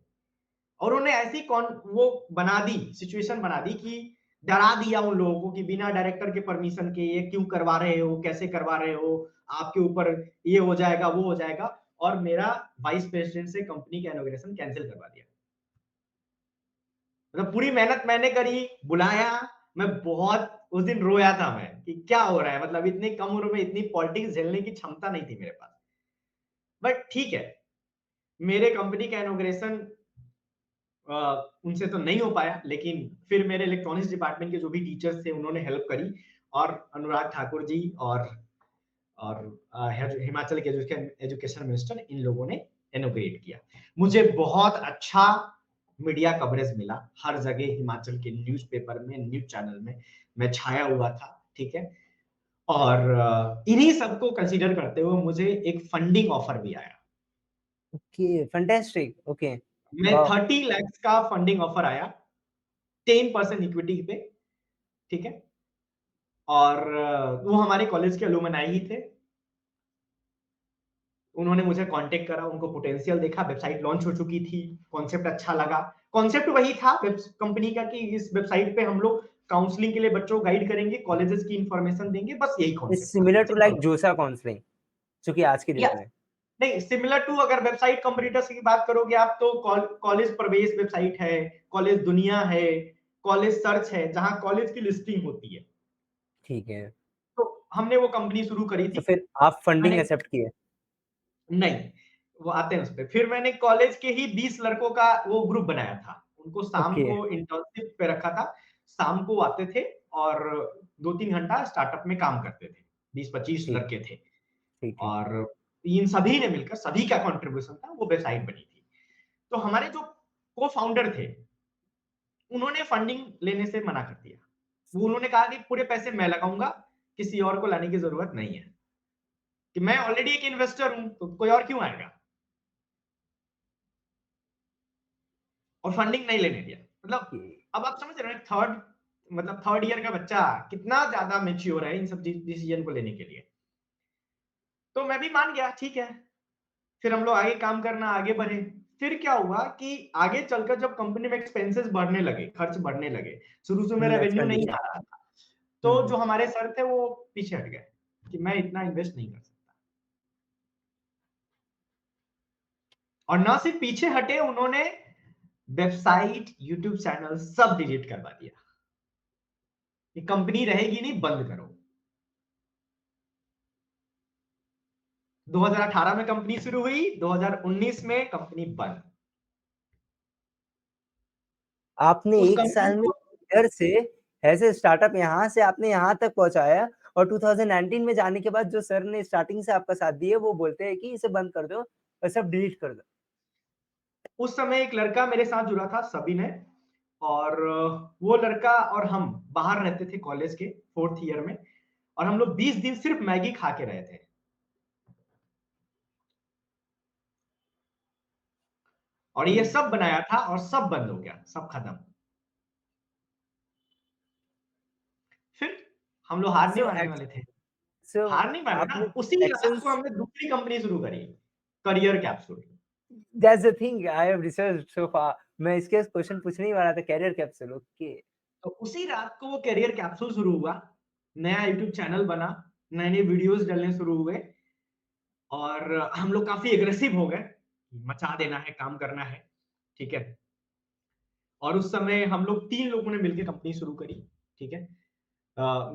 और उन्होंने ऐसी कौन वो बना दी, सिचुएशन बना दी कि डरा दिया उन लोगों को कि बिना डायरेक्टर के परमिशन के ये क्यों करवा रहे हो? कैसे करवा रहे हो? आपके ऊपर ये हो जाएगा, वो हो जाएगा और मेरा वाइस प्रेसिडेंट से कंपनी का इनॉग्रेशन कैंसल करवा दिया। मतलब पूरी मेहनत मैंने करी, बुलाया, मैं बहुत उस दिन रोया था मैं कि क्या हो रहा है, मतलब इतनी कम उम्र में इतनी पॉलिटिक्स झेलने की क्षमता नहीं थी मेरे पास। बट ठीक है, मेरे कंपनी का इनॉग्रेशन उनसे तो नहीं हो पाया, लेकिन फिर मेरे इलेक्ट्रॉनिक्स डिपार्टमेंट के जो भी टीचर्स थे उन्होंने हेल्प करी, और अनुराग ठाकुर जी और हिमाचल के एजुकेशन मिनिस्टर, इन लोगों ने इनॉग्रेट किया। मुझे बहुत अच्छा मीडिया कवरेज मिला, हर जगह हिमाचल के न्यूज़पेपर में, न्यूज़ चैनल में मैं छाया हुआ था, ठीक है? और इन्हीं सबको कंसीडर करते हुए मुझे एक फंडिंग ऑफर भी आया। ओके, फैंटास्टिक, ओके, मैं वाओ! 30 लाख का फंडिंग ऑफर आया, 10% इक्विटी पे, ठीक है? और वो हमारे कॉलेज के एलुमनाई ही थे। उन्होंने मुझे कांटेक्ट करा, उनको पोटेंशियल देखा, वेबसाइट लॉन्च हो चुकी थी, कॉन्सेप्ट अच्छा लगा। कॉन्सेप्ट वही था कंपनी का कि इस वेबसाइट पे हम लोग काउंसलिंग के लिए बच्चों को गाइड करेंगे, कॉलेजेस की इंफॉर्मेशन देंगे, बस यही इट्स कॉन्सेप्ट था। Similar to like simple. JoSAA counselling, जो कि आज की या डेट में। नहीं, सिमिलर टू अगर वेबसाइट कंपटीटर्स की बात करोगे आप, तो कॉलेज प्रवेश वेबसाइट है, कॉलेज दुनिया है, कॉलेज सर्च है, जहां कॉलेज की लिस्टिंग होती है। ठीक है, तो हमने वो कंपनी शुरू करी तो थी। फिर आप फंडिंग मैंने एक्सेप्ट किए? नहीं, वो आते हैं उसपे। फिर मैंने कॉलेज के ही 20 लड़कों का वो ग्रुप बनाया था। उनको शाम ओके, को इंटर्नशिप पे रखा था। शाम को आते थे और 2-3 घंटा स्टार्टअप में काम करते थे। 20-25 ठीक, लड़के थे ठीक, ठीक। और इन सभी ने मिलकर, सभी का कंट्रीब्यूशन था, वो वेबसाइट बनी थी। तो हमारे जो को-फाउंडर थे, उन्होंने फंडिंग लेने से मना कर दिया। वो उन्होंने कहा कि पूरे पैसे मैं लगाऊँगा, किसी और को लाने की ज़रूरत नहीं है। कि मैं ऑलरेडी एक इन्वेस्टर हूँ, तो कोई और क्यों आएगा? और फंडिंग नहीं लेने दिया। मतलब ये अब आप समझ रहे हैं, थर्ड ईयर का बच्चा कितना ज़्यादा मैच्योर है इन सब डिसीजन को लेने के लिए। तो मैं भी मान गया, ठीक है। फिर हम लोग आगे काम करना आगे बढ़े। फिर क्या हुआ कि आगे चलकर जब कंपनी में एक्सपेंसेस बढ़ने लगे, खर्च बढ़ने लगे, शुरू से में रेवेन्यू नहीं एक्सपेंडिचर। आ रहा था, हुँ, तो हुँ। जो हमारे सर थे वो पीछे हट गए कि मैं इतना इन्वेस्ट नहीं कर सकता। और ना सिर्फ पीछे हटे, उन्होंने वेबसाइट, यूट्यूब चैनल सब डिलीट करवा दिया। ये कंपनी रहेगी नहीं, बंद करो। 2018 में कंपनी शुरू हुई, 2019 में कंपनी बंद। आपने उस 1 कंपनी साल में को इधर से ऐसे स्टार्टअप यहाँ से आपने यहाँ तक पहुँचाया, और 2019 में जाने के बाद जो सर ने स्टार्टिंग से आपका साथ दिया, वो बोलते हैं कि इसे बंद कर दो और सब डिलीट कर दो। उस समय एक लड़का मेरे साथ जुड़ा था, सबिन है, और वो लड़का और हम बाहर रहते थे कॉलेज के 4th ईयर में, और हम लोग 20 दिन सिर्फ मैगी खा के रहे थे। और ये हुँ। सब बनाया था और सब बंद हो गया, सब खत्म। फिर हम लोग हार नहीं सो मानने एक्च वाले थे। सो हार नहीं माने ना, आपने उसी रात को एक्शंस, हमने दूसरी कंपनी शुरू करी, career capsule. That's the thing I have researched so far. मैं इसके क्वेश्चन पूछने ही वाला था, करियर कैप्सूल, ओके। तो उसी रात को वो करियर कैप्सूल शुरू हुआ, नया यूट्यूब चैनल बना, नए-नए वीडियोज़ डलने शुरू हुए, और हम लोग काफ़ी एग्रेसिव हो गए, मचा देना है, काम करना है, ठीक है? और उस समय हम लोग 3 लोगों ने मिलके कंपनी शुरू करी, ठीक है?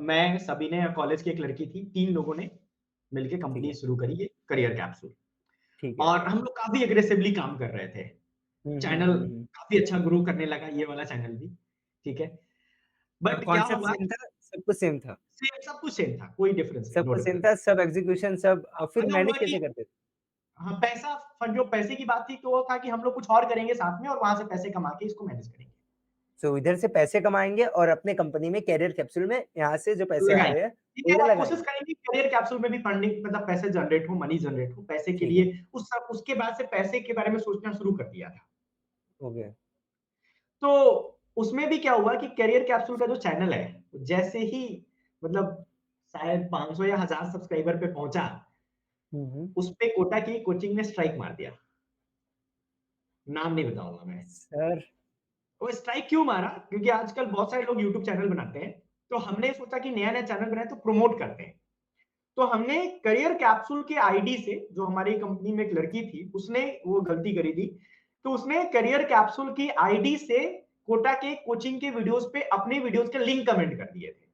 मैं, सबिने और कॉलेज की एक लड़की थी, 3 लोगों ने मिलके ठीक कंपनी है, शुरू करी, ये करियर कैप्सूल। ठीक है। और हम लोग काफ़ी एग्रेसिवली काम कर रहे थे। हुँ, हुँ, चैनल हुँ, हुँ। काफ़ी अच्छा ग्रो करने लगा, ये वाला चैनल भी, ठीक है? बट क्या कॉन्सेप्ट हुआ, सेम था, सब कुछ सेम था। सेम सब कुछ सेम था, कोई डिफरेंस नहीं, सब नो कुछ सेम डिफरेंस। था, सब एग्ज़ीक्यूशन सब, फिर मतलब हुआ मैनेज कि कैसे करते थे? हाँ, जो पैसे की बात थी, तो वो था कि हम लोग कुछ और करेंगे साथ में और वहाँ से पैसे कमा के इसको मैनेज करेंगे। सो इधर से पैसे कमाएँगे और अपने कंपनी में करियर कैप्सूल में यहाँ से जो पैसे आ लगाएँ। रहे हैं, ठीक वो है, इधर और कोशिश लगाएँगे। करेंगे करियर कैप्सूल में भी फंडिंग, मतलब पैसे जनरेट हो, मनी जनरेट हो, पैसे के ठीक है, लिए उसके बाद से पैसे के बारे में सोचना शुरू कर दिया था। ओके। तो उसमें भी क्या हुआ कि करियर कैप्सूल का जो चैनल है, जैसे ही मतलब शायद 500 या 1000 सब्सक्राइबर पे पहुँचा, हुँ, हुँ। उस पे कोटा की कोचिंग ने स्ट्राइक मार दिया। नाम नहीं बताऊँगा मैं। सर, वो स्ट्राइक क्यों मारा? क्योंकि आजकल बहुत सारे लोग यूट्यूब चैनल बनाते हैं, तो हमने सोचा कि नया-नया चैनल बनाए तो प्रमोट करते हैं। तो हमने करियर कैप्सूल के आईडी से, जो हमारी कंपनी में एक लड़की थी, उसने वो गलती करी थी। तो उसने करियर कैप्सूल की आईडी से कोटा के कोचिंग के वीडियोज़ पे अपने वीडियोज़ के लिंक कमेंट कर दिए थे।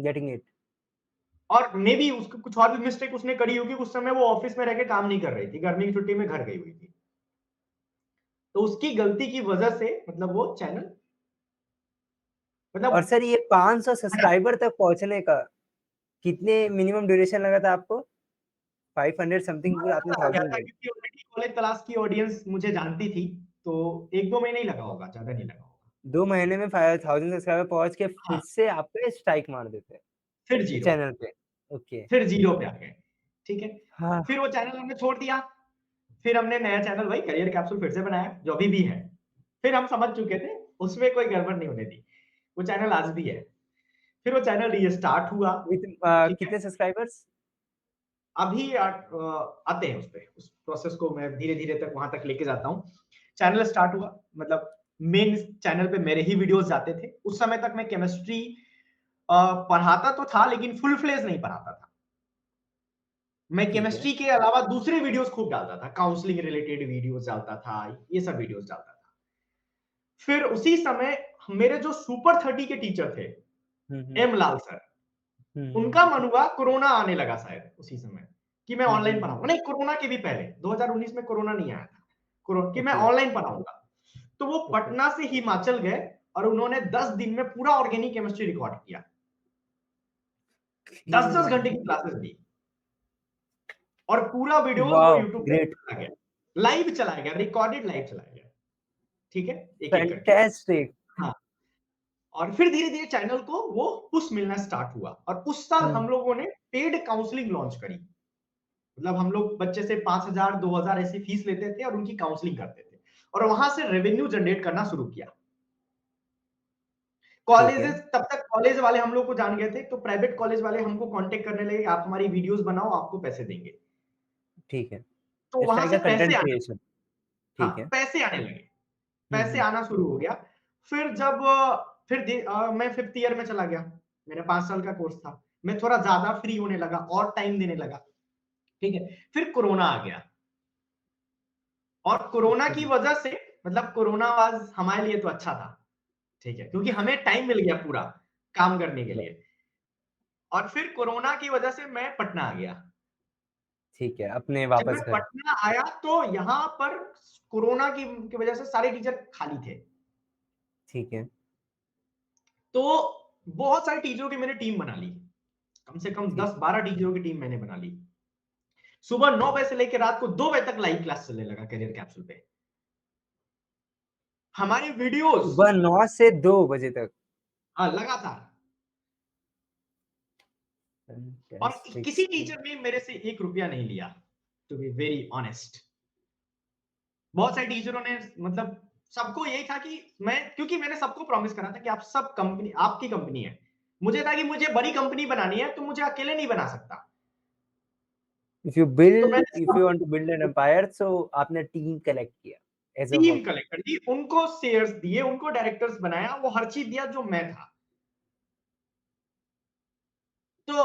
Getting it. और मे बी उसको कुछ और भी मिस्टेक उसने करी होगी, उस समय वो ऑफिस में रह के काम नहीं कर रही थी, गर्मी की छुट्टी में घर गई हुई थी। तो उसकी गलती की वजह से मतलब वो चैनल और मतलब सर ये 500 सब्सक्राइबर तक पहुँचने का कितने मिनिमम ड्यूरेशन लगा था आपको? 500 समथिंग फिर आपने आ गया 1000 था, बोला। क्योंकि ऑलरेडी कॉलेज क्लास की ऑडियंस मुझे जानती थी, तो 1-2 महीने ही लगा होगा, ज़्यादा नहीं लगा होगा। 2 महीने में 5000 सब्सक्राइबर पहुँच के हाँ, फिर से आप पे स्ट्राइक मार देते फिर हैं, 0, चैनल पे। ओके। फिर 0 पे आ गए, ठीक है? हाँ, फिर वो चैनल हमने छोड़ दिया, फिर हमने नया चैनल वही करियर कैप्सूल फिर से बनाया, जो अभी भी है। फिर हम समझ चुके थे, उसमें कोई गड़बड़ नहीं होने दी। वो चैनल आज भी है। फिर वो चैनल रीस्टार्ट हुआ, विथ ठीक है? कितने सब्सक्राइबर्स? अभी आते हैं उसपे, उस प्रोसेस को मैं धीरे-धीरे तक वहाँ तक लेके जाता हूँ। चैनल स्टार्ट हुआ, मतलब मेन चैनल पे मेरे ही वीडियोज़ जाते थे। उस समय तक मैं केमिस्ट्री पढ़ाता तो था, लेकिन फुल फ्लेज नहीं पढ़ाता था। मैं ठीक है, केमिस्ट्री के अलावा दूसरे वीडियोज़ खूब डालता था, काउंसलिंग रिलेटेड वीडियोज़ डालता था, ये सब वीडियोज़ डालता था। फिर उसी समय मेरे जो सुपर 30 के टीचर थे, हुँ, हुँ। एम लाल सर, हुँ, उनका हुँ, मन हुआ, कोरोना आने लगा शायद उसी समय, कि मैं हुँ, ऑनलाइन हुँ, हुँ। पढ़ाऊँगा। नहीं, कोरोना के भी पहले 2019 में कोरोना नहीं आया था। कि मैं ओके, ऑनलाइन पढ़ाऊँगा। तो वो ओके। पटना से हिमाचल गए और उन्होंने 10 दिन में पूरा ऑर्गेनिक केमिस्ट्री रिकॉर्ड किया। 10-10 घंटे की क्लासेस ली और पूरा वीडियोज़ वो वॉव! यूट्यूब पे ग्रेट, चला गया। लाइव चलाया गया, रिकॉर्डेड लाइव चलाया गया। ठीक है? एक-एक करके। फैंटास्टिक। हाँ, और फिर धीरे-धीरे चैनल को वो पुश मिलना स्टार्ट हुआ और उस साल हुँ, हम लोगों ने पेड काउंसलिंग लॉन्च करी। मतलब हम लोग बच्चे से 5,000 2,000 ऐसी फीस लेते थे और उनकी काउंसलिंग करते थे और वहां से रेवेन्यू जनरेट करना शुरू किया। ठीक है, कॉलेजेस तब तक कॉलेज वाले हम लोग को जान गए थे, तो प्राइवेट कॉलेज वाले हमको कांटेक्ट करने लगे, आप हमारी वीडियोस बनाओ, आपको पैसे देंगे। ठीक है। तो इट्स वहां लाइक से अ पैसे कंटेंट आने, क्रिएशन। हाँ, ठीक है। पैसे आने लगे। हुँ, पैसे हुँ। आना शुरू हो गया। फिर जब मैं 5th ईयर में चला गया। मेरा 5 साल का कोर्स था। मैं थोड़ा ज़्यादा फ्री होने लगा और टाइम देने लगा। ठीक है? फिर कोरोना आ गया और कोरोना ओके, की वजह से मतलब कोरोना वाज़ हमारे लिए तो अच्छा था। ठीक है? क्योंकि हमें टाइम मिल गया पूरा काम करने के लिए और फिर कोरोना की वजह से मैं पटना आ गया। ठीक है, अपने जब मैं वापस घर। पटना आया तो यहाँ पर कोरोना की वजह से सारे टीचर खाली थे। ठीक है, तो बहुत सारे टीचरों की मैंने टीम बना ली। कम से कम ठीक। 10-12 टीचरों की टीम मैंने बना ली। सुबह 9 बजे से लेकर रात को 2 बजे तक लाइव क्लास चलने लगा करियर कैप्सूल पे। हमारी वीडियोज़ सुबह 9 से 2 बजे तक। हाँ, लगातार और फैंटास्टिक। किसी टीचर ने मेरे से 1 रुपया नहीं लिया, टू बी वेरी ऑनेस्ट। बहुत सारे टीचरों ने मतलब सबको यही था कि मैं क्योंकि मैंने सबको प्रॉमिस करा था कि आप सब कंपनी आपकी कंपनी है। मुझे था कि मुझे बड़ी कंपनी बनानी है, तो मुझे अकेले नहीं बना सकता। तो मैंने इफ यू सब want to build an empire so आपने टीम कलेक्ट किया as a team work. Collect कर दी, उनको शेयर्स दिए, उनको डायरेक्टर्स बनाया, वो हर चीज़ दिया जो मैं था। तो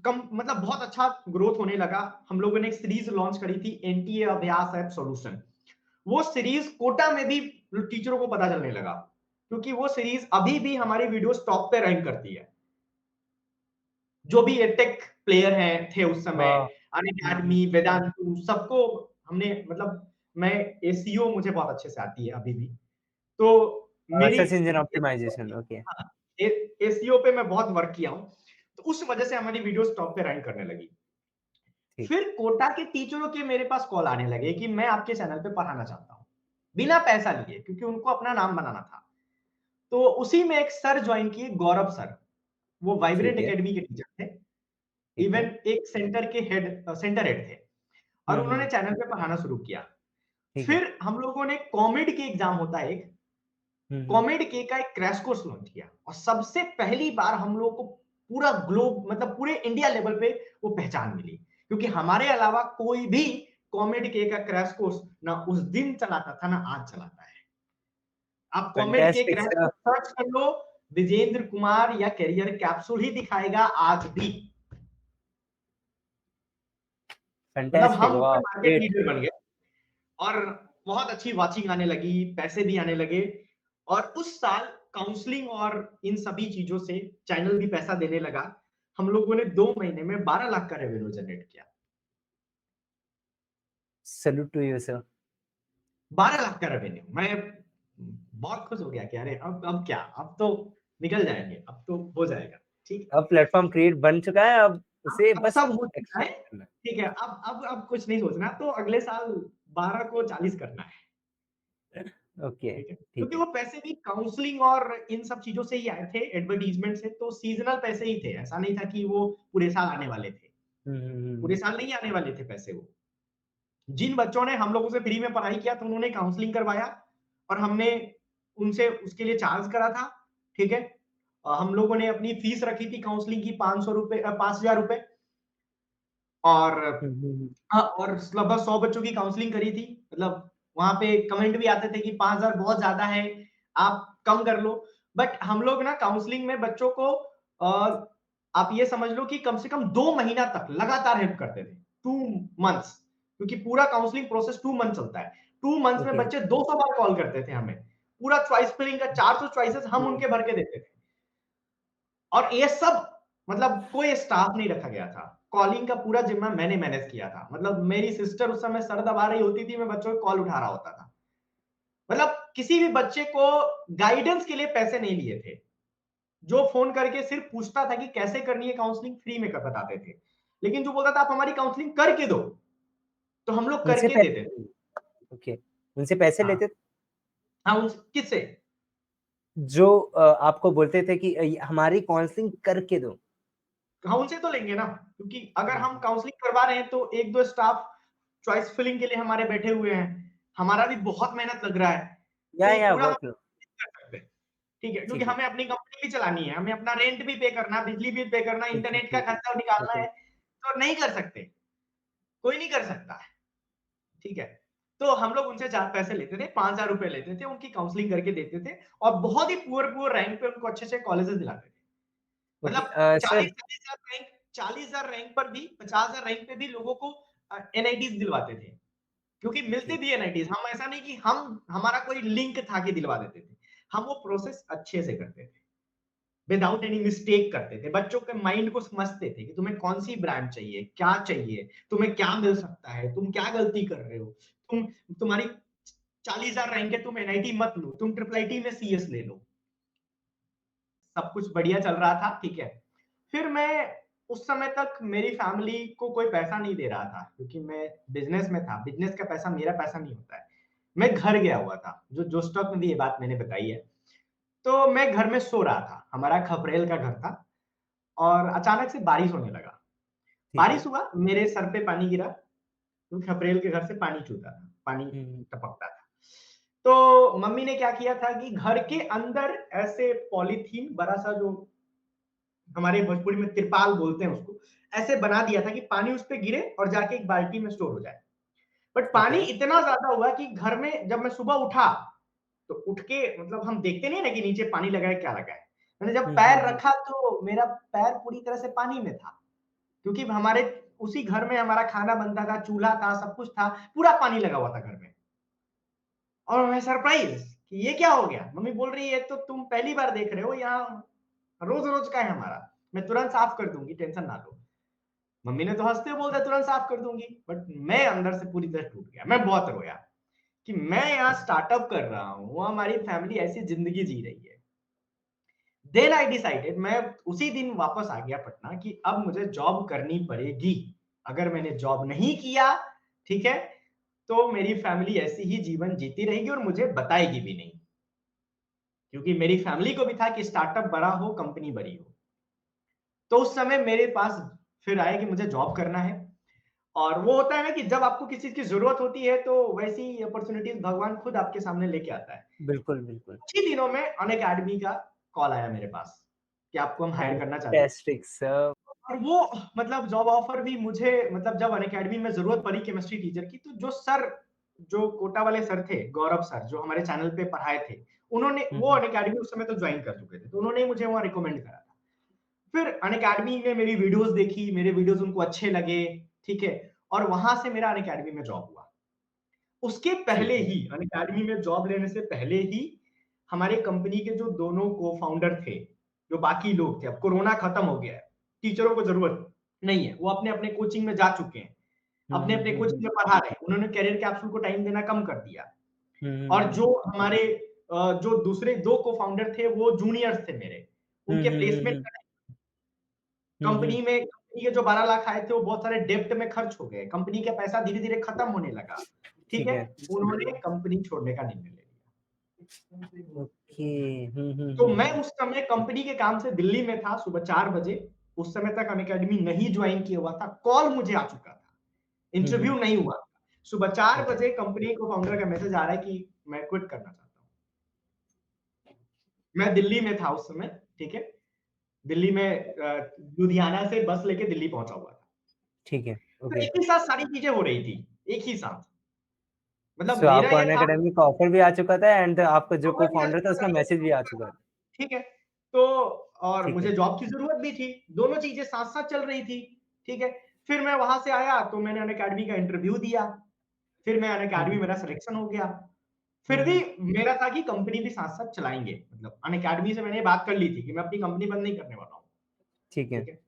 कम मतलब बहुत अच्छा ग्रोथ होने लगा। हम लोगों ने एक सीरीज़ लॉन्च करी थी एनटीए अभ्यास ऐप सॉल्यूशन। वो सीरीज़ कोटा में भी टीचरों को पता चलने लगा, क्योंकि वो सीरीज़ अभी भी हमारी वीडियोज़ टॉप पे रैंक करती है। जो भी एडटेक प्लेयर हैं थे उस समय, वाह! हुँ, हुँ। अनअकैडमी, वेदांतु सबको हमने मतलब मैं एसईओ मुझे बहुत अच्छे से आती है अभी भी। तो मेरी सर्च इंजन ऑप्टिमाइज़ेशन ओके, हाँ, ए एसईओ पे मैं बहुत वर्क किया हूँ। तो उस वजह से हमारी वीडियोज़ टॉप पे रैंक करने लगी। ठीक। फिर कोटा के टीचरों के मेरे पास कॉल आने लगे कि मैं आपके चैनल पे पढ़ाना चाहता हूँ, बिना पैसा लिए क्योंकि उनको अपना नाम बनाना था। तो उसी में एक सर जॉइन किए गौरव सर, वो वाइब्रेंट ठीक है, एकेडमी के टीचर थे। ठीक इवन है। एक सेंटर के सेंटर हेड थे और हुँ, उन्होंने हुँ। चैनल पे पढ़ाना शुरू किया। ठीक है। फिर हम लोगों ने कॉमेड के एग्ज़ाम होता है एक, हुँ, हुँ। कॉमेड के का एक क्रैश कोर्स लॉन्च किया और सबसे पहली बार हम लोगों को पूरा ग्लोब मतलब पूरे इंडिया लेवल पे वो पहचान मिली। क्योंकि हमारे अलावा कोई भी कॉमेड के का क्रैश कोर्स ना उस दिन चलाता था, ना आज चलाता है। आप कॉमेड के fantastic crash sir, course search कर लो, विजेंद्र कुमार या करियर कैप्सूल ही दिखाएगा आज भी। मतलब फैंटास्टिक हम उसमें वाह! Market great. लीडर बन गए और बहुत अच्छी वॉचिंग आने लगी, पैसे भी आने लगे और उस साल काउंसलिंग और इन सभी चीजों से चैनल भी पैसा देने लगा। हम लोगों ने 2 महीने में 12 लाख का रेवेन्यू जनरेट किया। Salute to you sir. 12 lakh का रेवेन्यू। मैं बहुत खुश हो गया कि अरे अब क्या, अब तो निकल जाएंगे, अब तो हो जाएगा। ठीक अब प्लेटफ़ॉर्म क्रिएट बन चुका है, अब उसे अब बस सब हो चुका है। एक्सपेंड करना है। ठीक है, अब कुछ नहीं सोचना, तो अगले साल 12 को 40 करना है। ओके, ठीक है, ठीक क्योंकि है। वो पैसे भी काउंसलिंग और इन सब चीजों से ही आए थे, एडवर्टाइजमेंट से, तो सीजनल पैसे ही थे। ऐसा नहीं था कि वो पूरे साल आने वाले थे। हुँ, हुँ, हुँ, पूरे हुँ। साल नहीं आने वाले थे पैसे वो। जिन बच्चों ने हम लोगों से फ्री में पढ़ाई किया, तो उन्होंने काउंसलिंग करवाया और हमने उनसे उसके लिए चार्ज करा था। ठीक है, हम लोगों ने अपनी फीस रखी थी काउंसलिंग की ₹500 ₹5000 और हुँ, हुँ, हुँ। हाँ, और लगभग 100 बच्चों की काउंसलिंग करी थी। मतलब वहाँ पे कमेंट भी आते थे कि 5000 बहुत ज़्यादा है, आप कम कर लो। बट हम लोग ना काउंसलिंग में बच्चों को आप ये समझ लो कि कम से कम 2 महीना तक लगातार हेल्प करते थे। 2 मंथ्स, क्योंकि पूरा काउंसलिंग प्रोसेस 2 मंथ चलता है। 2 मंथ्स में ओके। बच्चे 200 बार कॉल करते थे हमें। पूरा चॉइस फिलिंग का 400 चॉइसेस हम हुँ, उनके भर के देते थे। और ये सब मतलब कोई स्टाफ नहीं रखा गया था। कॉलिंग का पूरा जिम्मा मैंने मैनेज किया था। मतलब मेरी सिस्टर उस समय सर दबा रही होती थी, मैं बच्चों की कॉल उठा रहा होता था। मतलब किसी भी बच्चे को गाइडेंस के लिए पैसे नहीं लिए थे। जो फ़ोन करके सिर्फ पूछता था कि कैसे करनी है काउंसलिंग, फ्री में कर बताते थे। लेकिन जो बोलता था आप हमारी काउंसलिंग करके दो, तो हम लोग उनसे करके देते थे। पैसे ओके, उनसे पैसे हाँ, लेते हाँ, उन किससे? जो आपको बोलते थे कि हमारी काउंसलिंग करके दो। हाँ, उनसे तो लेंगे ना, क्योंकि अगर हुँ, हम हुँ। काउंसलिंग करवा रहे हैं तो 1-2 स्टाफ चॉइस फिलिंग के लिए हमारे बैठे हुए हैं। हमारा भी बहुत मेहनत लग रहा है। तो या पूरा हम वर्कलोड नहीं कर सकते। ठीक है, क्योंकि ठीक है, हमें अपनी कंपनी भी चलानी है, हमें अपना रेंट भी पे करना है, बिजली बिल पे करना है, ठीक है, इंटरनेट का ठीक है। खर्चा निकालना ओके, है, तो नहीं कर सकते। कोई नहीं कर सकता है। ठीक है? तो हम लोग उनसे पैसे लेते थे, ₹5000 लेते थे, उनकी काउंसलिंग करके देते थे और बहुत ही पुअर रैंक पे उनको अच्छे-अच्छे कॉलेजेस दिलाते थे। ओके मतलब सर 40,000 रैंक पर भी 50,000 रैंक पे भी लोगों को एनआईटीज़ दिलवाते थे। क्योंकि ओके, मिलती थी एनआईटीज़, हम ऐसा नहीं कि हम हमारा कोई लिंक था कि दिलवा देते थे। हम वो प्रोसेस अच्छे से करते थे। विदाउट एनी मिस्टेक करते थे। बच्चों के माइंड को समझते थे कि तुम्हें कौन-सी ब्रांड चाहिए, क्या चाहिए, तुम्हें क्या मिल सकता है, तुम क्या गलती कर रहे हो। तुम तुम्हारी 40,000 रैंक है, तुम एनआईटी मत लो, तुम ट्रिपल आईटी में सीएस ले लो। सब कुछ बढ़िया चल रहा था, ठीक है। फिर मैं उस समय तक मेरी फैमिली को कोई पैसा नहीं दे रहा था, क्योंकि मैं बिज़नेस में था, बिज़नेस का पैसा मेरा पैसा नहीं होता है। मैं घर गया हुआ था, जो जोस्टॉक में भी ये बात मैंने बताई है। तो मैं घर में सो रहा था, हमारा खपरेल का घर था और अचानक से बारिश होने लगा। ठीक है। बारिश हुआ, मेरे सर पे पानी गिरा, क्योंकि खपरेल के घर से पानी चूता था, पानी हुँ, टपकता था। तो मम्मी ने क्या किया था कि घर के अंदर ऐसे पॉलीथीन बड़ा-सा, जो हमारे भोजपुरी में तिरपाल बोलते हैं उसको, ऐसे बना दिया था कि पानी उस पे गिरे और जाके एक बाल्टी में स्टोर हो जाए। But okay. पानी इतना ज़्यादा हुआ कि घर में जब मैं सुबह उठा, तो उठ के मतलब हम देखते नहीं है ना कि नीचे पानी लगा है, क्या लगा है। मैंने जब हुँ, हुँ, पैर हुँ। रखा तो मेरा पैर पूरी तरह से पानी में था, क्योंकि हमारे उसी घर में हमारा खाना बनता था, चूल्हा था, सब कुछ था, पूरा पानी लगा हुआ था घर में। और मैं सरप्राइज़ कि ये क्या हो गया? मम्मी बोल रही है, "ये तो तुम पहली बार देख रहे हो, यहाँ रोज़-रोज़ का है हमारा। मैं तुरंत साफ कर दूँगी, टेंशन ना लो।" मम्मी ने तो हँसते हुए बोल दिया, "तुरंत साफ कर दूँगी।" बट मैं अंदर से पूरी तरह टूट गया। मैं बहुत रोया कि मैं यहाँ स्टार्टअप कर रहा हूँ, हमारी फैमिली ऐसी ज़िंदगी जी रही है। देन आई डिसाइडेड, मैं उसी दिन वापस आ गया पटना कि अब मुझे जॉब करनी पड़ेगी। अगर मैंने जॉब नहीं किया, ठीक है, तो मेरी फैमिली ऐसी ही जीवन जीती रहेगी और मुझे बताएगी भी नहीं। क्योंकि मेरी फैमिली को भी था कि स्टार्टअप बड़ा हो, कंपनी बड़ी हो। तो उस समय मेरे पास फिर आया कि मुझे जॉब करना है। और वो होता है ना कि जब आपको किसी चीज़ की ज़रूरत होती है, तो वैसी अपॉर्च्युनिटीज़ भगवान खुद आपके सामने लेके आता है। बिल्कुल, बिल्कुल। कुछ ही दिनों में अनअकैडमी का कॉल आया मेरे पास कि आपको हम हायर करना चाहते हैं। Fantastic sir. और वो मतलब जॉब ऑफर भी मुझे, मतलब जब अनअकैडमी में ज़रूरत पड़ी केमिस्ट्री टीचर की, तो जो कोटा वाले सर थे, गौरव सर, जो हमारे चैनल पे पढ़ाए थे, उन्होंने हुँ, वो हुँ। अनअकैडमी उस समय तो जॉइन कर चुके थे, तो उन्होंने ही मुझे वहाँ रिकमेंड करा था। फिर अनअकैडमी ने मेरी वीडियोज़ देखी, मेरे वीडियोज़ उनको अच्छे लगे, ठीक है? और वहाँ से मेरा अनअकैडमी में जॉब हुआ। उसके ठीक पहले है। ही अनअकैडमी में जॉब लेने से पहले ही हमारे कंपनी के जो दोनों को-फाउंडर थे, जो बाकी लोग थे, अब कोरोना खत्म हो गया है, टीचरों को ज़रूरत नहीं है, वो अपने-अपने कोचिंग में जा चुके हैं, अपने-अपने कोचिंग में पढ़ा रहे हैं, उन्होंने करियर कैप्सूल को टाइम देना कम कर दिया। और जो हमारे जो दूसरे 2 को-फाउंडर थे, वो जूनियर्स थे मेरे, उनके प्लेसमेंट कंपनी के जो 12 लाख आए थे, वो बहुत सारे डेब्ट में खर्च हो गए। कंपनी का पैसा धीरे-धीरे खत्म होने लगा। ठीक ठीक है? है। उन्होंने कंपनी छोड़ने का निर्णय ले लिया। ओके। तो मैं उस समय कंपनी के काम से दिल्ली में था, सुबह 4 बजे। उस समय तक अनअकैडमी नहीं जॉइन किया हुआ था। कॉल मुझे आ चुका था। इंटरव्यू नहीं हुआ था। सुबह 4 ठीक है। बजे कंपनी को फाउंडर का मैसेज आ रहा है कि मैं क्विट करना चाहता हूँ। मैं दिल्ली में था उस समय, ठीक है? दिल्ली में लुधियाना से बस लेके दिल्ली पहुँचा हुआ था। ठीक है। तो ओके। एक ही साथ सारी चीज़ें हो रही थी, एक ही साथ। मतलब सो मेरा आपको ये था अनअकैडमी का ऑफर भी आ चुका था एंड आपका जो ऑफर भी आ को-फाउंडर था चुका उसका था, मैसेज भी आ चुका था। ठीक है? तो और ठीक मुझे है। जॉब की ज़रूरत भी थी, दोनों चीज़ें साथ-साथ चल रही थी, ठीक है? फिर मैं वहाँ से आया तो मैंने अनअकैडमी का इंटरव्यू दिया, फिर मैं हुँ, अनअकैडमी हुँ। मेरा सिलेक्शन हो गया। हुँ, फिर भी हुँ। मेरा था कि कंपनी भी साथ-साथ चलाएँगे, मतलब अनअकैडमी से मैंने बात कर ली थी कि मैं अपनी कंपनी बंद नहीं करने वाला हूँ, ठीक है। ठीक है?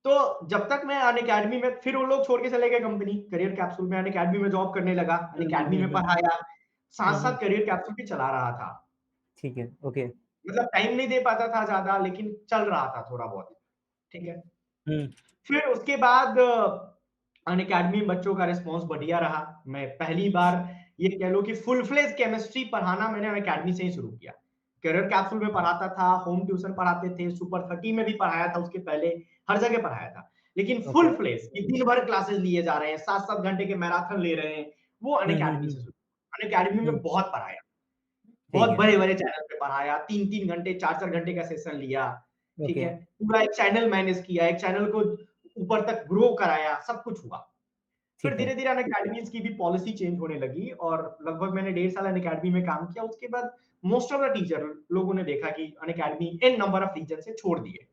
तो जब तक मैं अनअकैडमी में फिर वो लोग छोड़ के चले गए कंपनी, करियर कैप्सूल में अनअकैडमी में जॉब करने लगा, हुँ, हुँ, अनअकैडमी हुँ, में हुँ। पढ़ाया, हुँ, हुँ। साथ-साथ करियर कैप्सूल भी चला रहा था। ठीक है। ओके। मतलब टाइम नहीं दे पाता था ज़्यादा लेकिन चल रहा था थोड़ा बहुत, ठीक है? हुँ। फिर उसके बाद अनअकैडमी में बच्चों का रिस्पॉन्स बढ़िया रहा। मैं पहली बार ये कह लो कि फुल फ्लेज केमिस्ट्री पढ़ाना मैंने अनअकैडमी से ही शुरू किया। करियर कैप्सूल में पढ़ाता था, होम ट्यूशन पढ़ाते थे, सुपर 30 में भी पढ़ाया था उसके पहले, हर जगह पढ़ाया था। लेकिन ओके। फुल फ्लेज कि दिन भर क्लासेस लिए जा रहे हैं, 7-7 घंटे के मैराथन ले रहे हैं, वो हुँ, हुँ, अनअकैडमी हुँ। से शुरू अनअकैडमी में हुँ। बहुत पढ़ाया। ठीक बहुत है। बड़े-बड़े चैनल पे पढ़ाया, 3-3 घंटे, 4-4 घंटे का सेशन लिया, ठीक ओके। है? पूरा एक चैनल मैनेज किया, एक चैनल को ऊपर तक ग्रो कराया, सब कुछ हुआ। फिर ठीक है। धीरे-धीरे अनअकैडमीज़ की भी पॉलिसी चेंज होने लगी और लगभग मैंने 1.5 साल अनअकैडमी में काम किया, उसके बाद मोस्ट ऑफ द टीचर लोगों ने देखा कि Unacademy in number of reason से छोड़ दिए।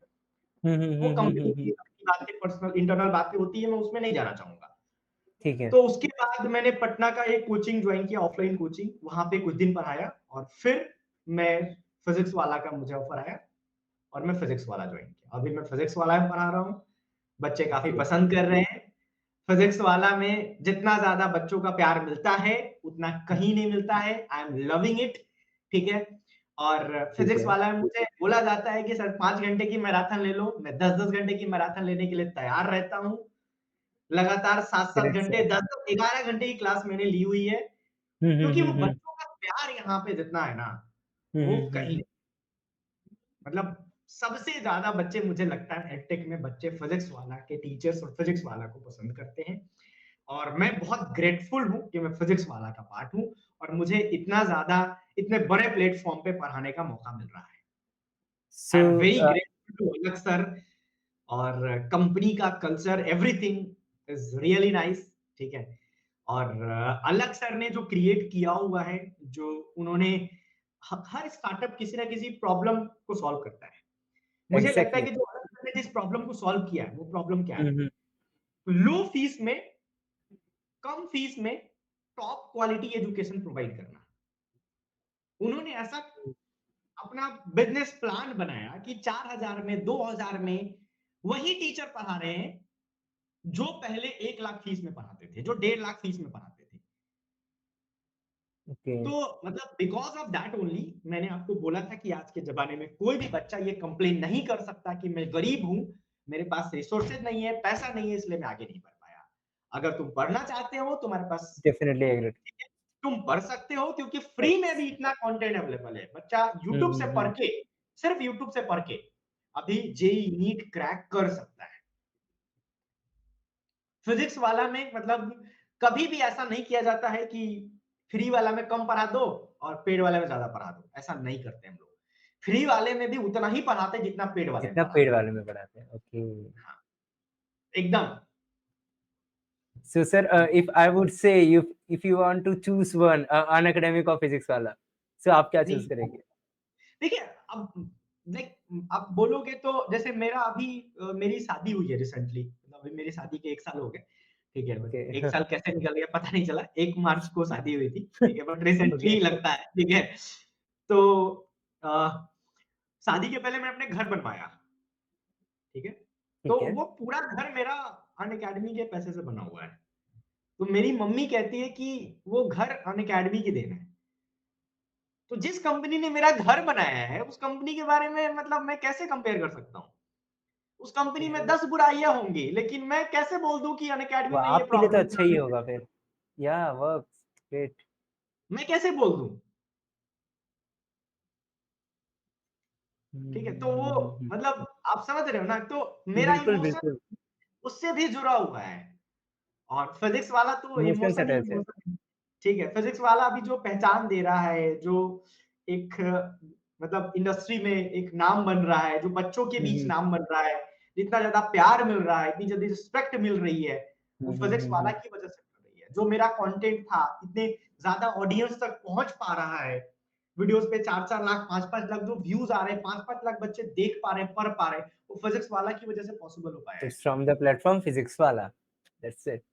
हुँ, हुँ, वो हुँ, हुँ, हुँ, कंपनी की हुँ। अपनी बातें पर्सनल इंटरनल बातें होती है, मैं उसमें नहीं जाना चाहूँगा। ठीक है। तो उसके बाद मैंने पटना का एक कोचिंग जॉइन किया, ऑफलाइन कोचिंग, वहाँ पे कुछ दिन पढ़ाया और फिर मैं फिज़िक्स वाला का मुझे ऑफर आया और मैं फिज़िक्स वाला जॉइन किया। अभी मैं फिज़िक्स वाला में पढ़ा रहा हूँ, बच्चे काफ़ी ओके। पसंद कर रहे हैं। फिज़िक्स वाला में जितना ज़्यादा बच्चों का प्यार मिलता है, उतना कहीं नहीं मिलता है। आई एम लविंग इट, ठीक है? और ठीक फिज़िक्स है। वाला में मुझे बोला जाता है कि सर 5 घंटे की मैराथन ले लो, मैं 10-10 घंटे की मैराथन लेने के लिए तैयार रहता हूँ। लगातार 7-7 ग्रेट घंटे, सर। 10-10, 11 घंटे की क्लास मैंने ली हुई है, हुँ, हुँ, क्योंकि हुँ, वो हुँ। बच्चों का प्यार यहाँ पे जितना है ना, हुँ, वो हुँ, हुँ, कहीं हुँ। नहीं। मतलब सबसे ज़्यादा बच्चे मुझे लगता है एडटेक में बच्चे फिज़िक्स वाला के टीचर्स और फिज़िक्स वाला को पसंद करते हैं और मैं बहुत ग्रेटफुल हूँ कि मैं फिज़िक्स वाला का पार्ट हूँ और मुझे इतना ज़्यादा इतने बड़े प्लेटफ़ॉर्म पे पढ़ाने का मौका मिल रहा है। So I am very grateful to अलग सर और कंपनी का culture everything is really nice, ठीक है? और अलग सर ने जो क्रिएट किया हुआ है, जो उन्होंने हर स्टार्टअप किसी ना किसी प्रॉब्लम को सॉल्व करता है। मुझे लगता है एग्ज़ैक्टली। कि जो अलग सर ने जिस प्रॉब्लम को सॉल्व किया है, वो प्रॉब्लम क्या हुँ, है? हुँ। लो फीस में, कम फीस में टॉप क्वालिटी एजुकेशन प्रोवाइड करना। उन्होंने ऐसा अपना बिज़नेस प्लान बनाया कि 4000 में, 2000 में वही टीचर पढ़ा रहे हैं, जो पहले 1 लाख फीस में पढ़ाते थे, जो 1.5 लाख फीस में पढ़ाते थे। ओके। तो मतलब बिकॉज़ ऑफ दैट ओनली मैंने आपको बोला था कि आज के ज़माने में कोई भी बच्चा ये कंप्लेन नहीं कर सकता कि मैं गरीब हूँ, मेरे पास रिसोर्सेज़ नहीं है, पैसा नहीं है इसलिए मैं आगे नहीं बढ़ पाया। अगर तुम पढ़ना चाहते हो तुम्हारे पास डेफिनिटली एग्रीड। तुम पढ़ सकते हो क्योंकि फ्री में यस। भी इतना कंटेंट अवेलेबल है। बच्चा हुँ, यूट्यूब हुँ, से पढ़ हुँ। के, सिर्फ यूट्यूब से पढ़ के अभी जेईई नीट क्रैक कर सकता है। फिजिक्स वाला में मतलब कभी भी ऐसा नहीं किया जाता है कि फ्री वाला में कम पढ़ा दो और पेड वाले में ज़्यादा पढ़ा दो। ऐसा नहीं करते हम लोग। फ्री वाले में भी उतना ही पढ़ाते हैं जितना पेड वाले में जितना पेड पढ़ाते हैं। वाले में पढ़ाते हैं। ओके। हाँ, एकदम। So sir, if I would say if you want to choose one अनअकैडमिक और फिजिक्स वाला, so आप क्या चूज़ नहीं, करेंगे? देखिए अब लाइक आप बोलोगे तो जैसे मेरा अभी मेरी शादी हुई है रिसेंटली मतलब अभी मेरी शादी के 1 साल हो गए, ठीक है? ओके। 1 साल कैसे निकल गया पता नहीं चला, 1 मार्च को शादी हुई थी, ठीक है? But recently okay. ही लगता है, ठीक है? तो अ, शादी के पहले मैंने अपने घर बनवाया, ठीक है? तो ठीक है। वो पूरा घर मेरा अनअकैडमी के पैसे से बना हुआ है। तो मेरी मम्मी कहती है कि वो घर अनअकैडमी की देन है। तो जिस कंपनी ने मेरा घर बनाया है, उस कंपनी के बारे में मतलब मैं कैसे कंपेयर कर सकता हूँ? उस कंपनी में यार 10 बुराइयाँ होंगी, लेकिन मैं कैसे बोल दूँ कि वो अनअकैडमी में ये आपके लिए तो प्रॉब्लम अच्छा ही होगा फिर। या वर्क्स ग्रेट। मैं कैसे बोल दूँ? ठीक है? तो वो हुँ। मतलब आप समझ रहे हो ना? तो मेरा बिल्कुल, इमोशन बिल्कुल। उससे भी जुड़ा हुआ है और फिज़िक्स वाला तो इमोशंस इमोशन ही अटैच है। इमोशन है। ठीक है? फिज़िक्स वाला अभी जो पहचान दे रहा है, जो एक मतलब इंडस्ट्री में एक नाम बन रहा है, जो बच्चों के हुँ, बीच हुँ। नाम बन रहा है, जितना ज़्यादा प्यार मिल रहा है, इतनी जल्दी रिस्पेक्ट मिल रही है, वो हुँ, हुँ, फिज़िक्स हुँ, वाला हुँ। की वज़ह से मिल रही है। जो मेरा कंटेंट था, इतने ज़्यादा ऑडियंस तक पहुँच पा रहा है, वीडियोज़ पे 4-4 लाख, 5-5 लाख जो व्यूज़ आ रहे हैं, 5-5 लाख बच्चे देख पा रहे हैं, पढ़ पा रहे हैं, वो फिज़िक्स वाला की वज़ह से पॉसिबल हो पाया है। It's from the platform physics वाला। That's it.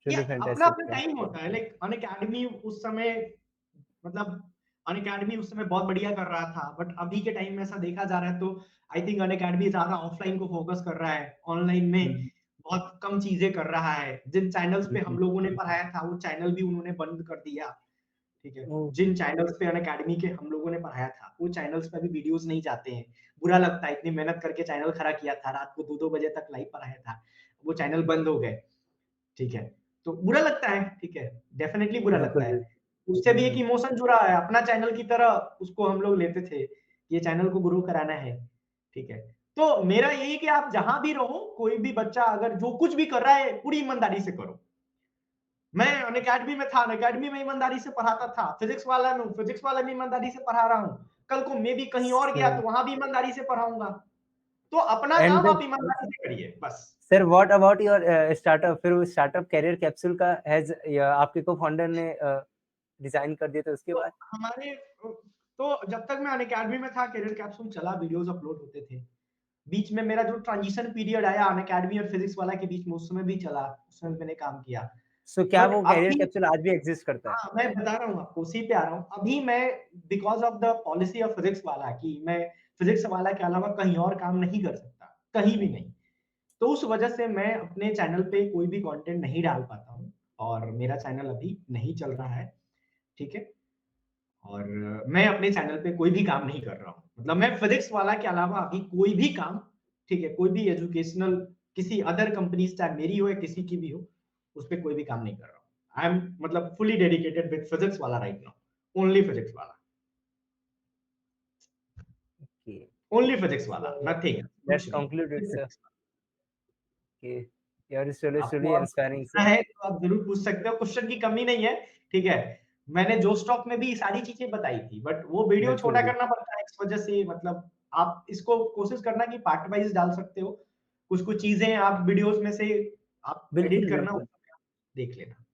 ये ट्रूली फैंटास्टिक अपना-अपना सर। टाइम होता है लाइक अनअकैडमी उस समय मतलब अनअकैडमी उस समय बहुत बढ़िया कर रहा था, बट अभी के टाइम में ऐसा देखा जा रहा है तो आई थिंक अनअकैडमी ज़्यादा ऑफलाइन को फोकस कर रहा है, ऑनलाइन में हुँ, बहुत कम चीज़ें कर रहा है। जिन चैनल्स हुँ, पे हम हुँ। लोगों ने पढ़ाया था, वो चैनल भी उन्होंने बंद कर दिया, ठीक है? ओह! जिन चैनल्स पे अनअकैडमी के हम लोगों ने पढ़ाया था, वो चैनल्स पे अभी वीडियोज़ नहीं जाते हैं। बुरा लगता है, इतनी मेहनत करके चैनल खड़ा किया था, रात को 2-2 बजे तक लाइव पढ़ाया था, वो चैनल बंद हो गए। ठीक है? तो बुरा लगता है, ठीक है? डेफ़िनेटली बुरा लगता बिल्कुल, है। बिल्कुल। उससे भी एक हुँ। इमोशन जुड़ा है, अपना चैनल की तरह उसको हम लोग लेते थे, ये चैनल को ग्रो कराना है, ठीक है? तो मेरा यही है कि आप जहाँ भी रहो, कोई भी बच्चा अगर जो कुछ भी कर रहा है, पूरी ईमानदारी से करो। मैं अनअकैडमी में था, अनअकैडमी में ईमानदारी से पढ़ाता था, फिज़िक्स वाला में ईमानदारी से पढ़ा रहा हूँ। कल को मैं भी कहीं और गया, सो तो वहाँ भी ईमानदारी से पढ़ाऊँगा। तो अपना एंड काम देन आप ईमानदारी से करिए, बस। Sir what about your startup? फिर वो स्टार्टअप करियर कैप्सूल का हैज़ या आपके को-फाउंडर ने डिज़ाइन कर दिया था उसके तो बाद? हमारे तो जब तक मैं अनअकैडमी में था करियर कैप्सूल चला, वीडियोज़ अपलोड होते थे। बीच में मेरा जो ट्रांज़िशन पीरियड आया अनअकैडमी और फिज़िक्स वाला के बीच में उस समय भी चला, उस समय मैंने काम किया। सो क्या बट वो करियर अभी कैप्सूल आज भी एक्सिस्ट करता है? हाँ, मैं बता रहा हूँ आपको, उसी पे आ रहा हूँ। अभी मैं because of the policy of physics वाला कि मैं फिज़िक्स वाला के अलावा कहीं और काम नहीं कर सकता, कहीं भी नहीं। तो उस वजह से मैं अपने चैनल पे कोई भी कंटेंट नहीं डाल पाता हूँ और मेरा चैनल अभी नहीं चल रहा है, ठीक है? और मैं अपने चैनल पे कोई भी काम नहीं कर रहा हूँ। मतलब मैं फिज़िक्स वाला के अलावा अभी कोई भी काम, ठीक है, कोई भी एजुकेशनल किसी अदर कंपनीज़ चाहे मेरी हो या किसी की भी हो, उस पे कोई भी काम नहीं कर रहा हूँ। आई एम मतलब फुली डेडिकेटेड विथ फिज़िक्स वाला राइट नाउ, ओनली फिज़िक्स वाला, ओके। ओनली फिज़िक्स सो वाला, नथिंग एल्स, लेट्स कुछ नहीं, कंक्लूड सिर्फ इट्स फिज़िक्स वाला। ओके। योर स्टोरी इज़ आपको ट्रूली और कुछ इंस्पायरिंग पूछना सर। है तो आप ज़रूर पूछ सकते हो, क्वेश्चन की कमी नहीं है, ठीक है? मैंने जोश टॉक में भी सारी चीज़ें बताई थी, बट वो वीडियो बिल्कुल, छोटा बिल्कुल। करना पड़ता है इस वजह से मतलब आप इसको कोशिश करना कि पार्ट वाइज़ डाल सकते हो। कुछ-कुछ चीज़ें आप वीडियोज़ में से आप एडिट बिल्कुल, करना उस बिल्कुल। समय आप देख लेना।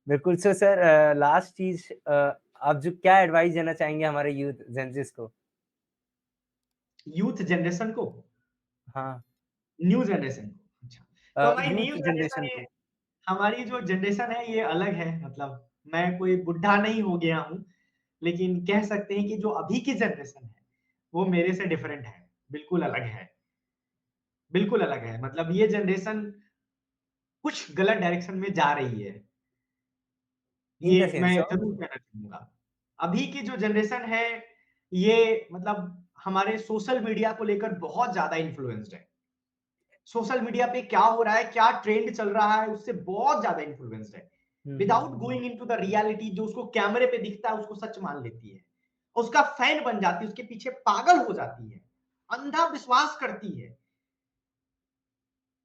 बिल्कुल, सो सर लास्ट चीज़ आप जो क्या एडवाइस देना चाहेंगे हमारे यूथ जेनज़ीज़ को? यूथ जनरेशन को, हाँ, न्यू जनरेशन को, अच्छा। तो हमारी न्यू यूथ जनरेशन जनरेशन ये को। हमारी जो जनरेशन है ये अलग है मतलब मैं कोई बुड्ढा नहीं हो गया हूँ, लेकिन कह सकते हैं कि जो अभी की जनरेशन है, वो मेरे से डिफरेंट है, बिल्कुल अलग है, बिल्कुल अलग है। मतलब ये जनरेशन कुछ गलत डायरेक्शन में जा रही है, इन द ये मैं सेंस ऑफ ज़रूर कहना चाहूँगा। अभी की जो जनरेशन है, ये मतलब हमारे सोशल मीडिया को लेकर बहुत ज़्यादा इन्फ्लुएंस्ड है। सोशल मीडिया पे क्या हो रहा है, क्या ट्रेंड चल रहा है, उससे बहुत ज़्यादा इन्फ्लुएंस्ड है। Hmm, hmm, without hmm, hmm. Going into the reality जो उसको कैमरे पे दिखता है, उसको सच मान लेती है। उसका फैन बन जाती है, उसके पीछे पागल हो जाती है, अंधा विश्वास करती है।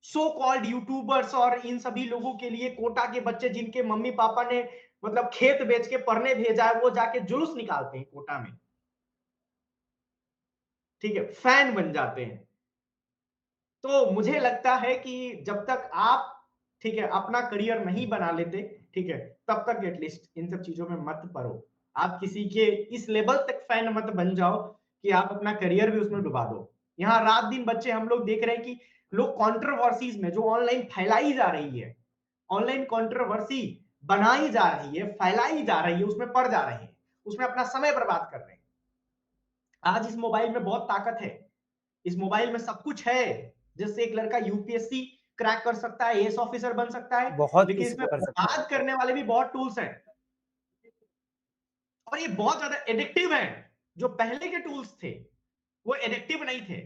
सो कॉल्ड यूट्यूबर्स और इन सभी लोगों के लिए कोटा के बच्चे जिनके मम्मी-पापा ने मतलब खेत बेच के पढ़ने भेजा है, वो जाके जुलूस निकालते हैं कोटा में, ठीक है? फैन बन जाते हैं। तो मुझे लगता है कि जब तक आप, ठीक है, अपना करियर नहीं बना लेते, ठीक है, तब तक एटलीस्ट इन सब चीज़ों में मत पड़ो। आप किसी के इस लेवल तक फैन मत बन जाओ कि आप अपना करियर भी उसमें डुबा दो। यहाँ रात-दिन बच्चे हम लोग देख रहे हैं कि लोग कंट्रोवर्सीज़ में जो ऑनलाइन फैलाई जा रही है, ऑनलाइन कंट्रोवर्सी बनाई जा रही है, फैलाई जा रही है, उसमें पड़ जा रहे हैं। उसमें अपना समय बर्बाद कर रहे हैं। आज इस मोबाइल में बहुत ताकत है, इस मोबाइल में सब कुछ है, जिससे एक लड़का यूपीएससी क्रैक कर सकता है, एएस ऑफिसर बन सकता है, बहुत लेकिन किसी इसमें को कर सकता है। बर्बाद करने वाले भी बहुत टूल्स हैं और ये बहुत ज्यादा एडिक्टिव हैं। जो पहले के टूल्स थे वो एडिक्टिव नहीं थे,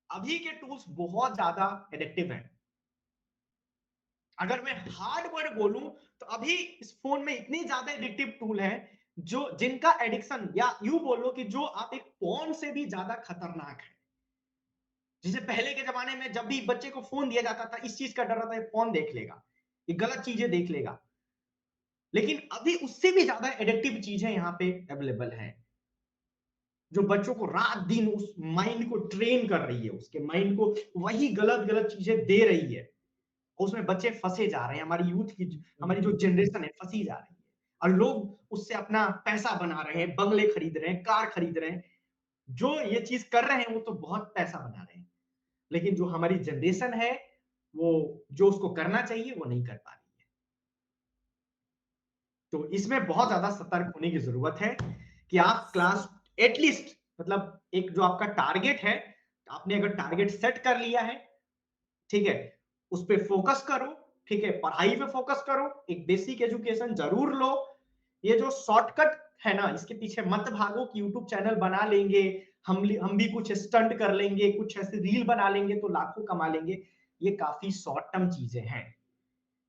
अभी के टूल्स बहुत ज्यादा एडिक्टिव हैं। अगर मैं हार्ड वर्ड बोलूं तो अभी इस फोन में इतनी ज्यादा एडिक्टिव टूल है जो जिनका एडिक्शन, या यूं बोलो कि जो आप एक पॉर्न से भी ज्यादा खतरनाक है। जैसे पहले के जमाने में जब भी बच्चे को फोन दिया जाता था, इस चीज का डर रहता है फोन देख लेगा, ये गलत चीजें देख लेगा, लेकिन अभी उससे भी ज्यादा एडिक्टिव चीजें यहाँ पे अवेलेबल है, जो बच्चों को रात दिन उस माइंड को ट्रेन कर रही है, उसके माइंड को वही गलत गलत चीजें दे रही है। उसमें बच्चे फंसे जा रहे हैं, हमारी यूथ की, हमारी जो जनरेशन है फंसी जा रही है, और लोग उससे अपना पैसा बना रहे हैं, बंगले खरीद रहे हैं, कार खरीद रहे हैं। जो ये चीज कर रहे हैं वो तो बहुत पैसा बना रहे हैं, लेकिन जो हमारी जनरेशन है वो जो उसको करना चाहिए वो नहीं कर पा रही है। तो इसमें बहुत ज्यादा सतर्क होने की जरूरत है कि आप क्लास एटलीस्ट, मतलब एक जो आपका टारगेट है, आपने अगर टारगेट सेट कर लिया है, ठीक है, उस पर फोकस करो, ठीक है, पढ़ाई पे फोकस करो, एक बेसिक एजुकेशन जरूर लो। ये जो शॉर्टकट है ना, इसके पीछे मत भागो कि यूट्यूब चैनल बना लेंगे, हम भी कुछ स्टंट कर लेंगे, कुछ ऐसे रील बना लेंगे तो लाखों कमा लेंगे। ये काफी शॉर्ट टर्म चीजें हैं,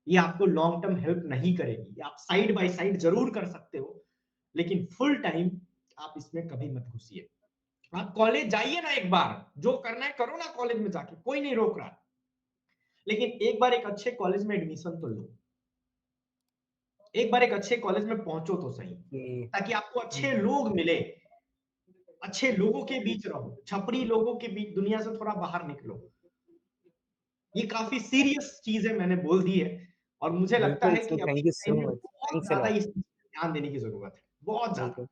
ये आपको लॉन्ग टर्म हेल्प नहीं करेगी। आप साइड बाय साइड जरूर कर सकते हो, लेकिन फुल टाइम आप इसमें कभी मत घुसिए। आप कॉलेज जाइए ना, एक बार जो करना है करो ना कॉलेज में जाके, कोई नहीं रोक रहा, लेकिन एक बार एक अच्छे कॉलेज में एडमिशन तो लो, एक बार एक अच्छे कॉलेज में पहुंचो तो सही, कि ताकि आपको अच्छे लोग मिले, अच्छे लोगों के बीच रहो, छपरी लोगों के बीच दुनिया से थोड़ा बाहर निकलो। ये काफी सीरियस चीज है, मैंने बोल दी है, और मुझे लगता बिल्कुल है सर, कि अभी थैंक के यू सो टाइम में मच, बहुत थैंक्स अ ज्यादा लॉट। इस चीज पे ध्यान देने की जरूरत है, बहुत ज्यादा, बिल्कुल।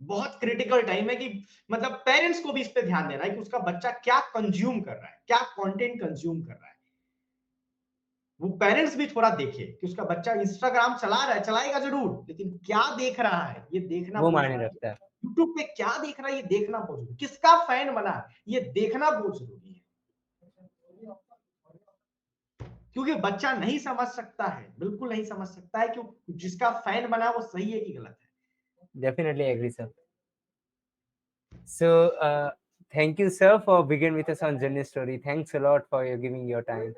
बहुत क्रिटिकल टाइम है कि मतलब पेरेंट्स को भी इस पे ध्यान देना है कि उसका बच्चा क्या कंज्यूम कर रहा है, क्या कंटेंट कंज्यूम कर रहा है। वो पेरेंट्स भी थोड़ा देखे कि उसका बच्चा इंस्टाग्राम चला रहा है, चलाएगा जरूर, लेकिन क्या देख रहा है ये देखना वो बहुत मायने जरूरी है। रखता है। यूट्यूब पे क्या देख रहा है ये देखना बहुत जरूरी है, किसका फैन बना है ये देखना बहुत जरूरी है, क्योंकि बच्चा नहीं समझ सकता है, बिल्कुल नहीं समझ सकता है कि जिसका फैन बना वो सही है कि गलत है। Definitely agree, sir. So, thank you, sir, for beginning with us on Journey Story. Thanks a lot for your giving your time.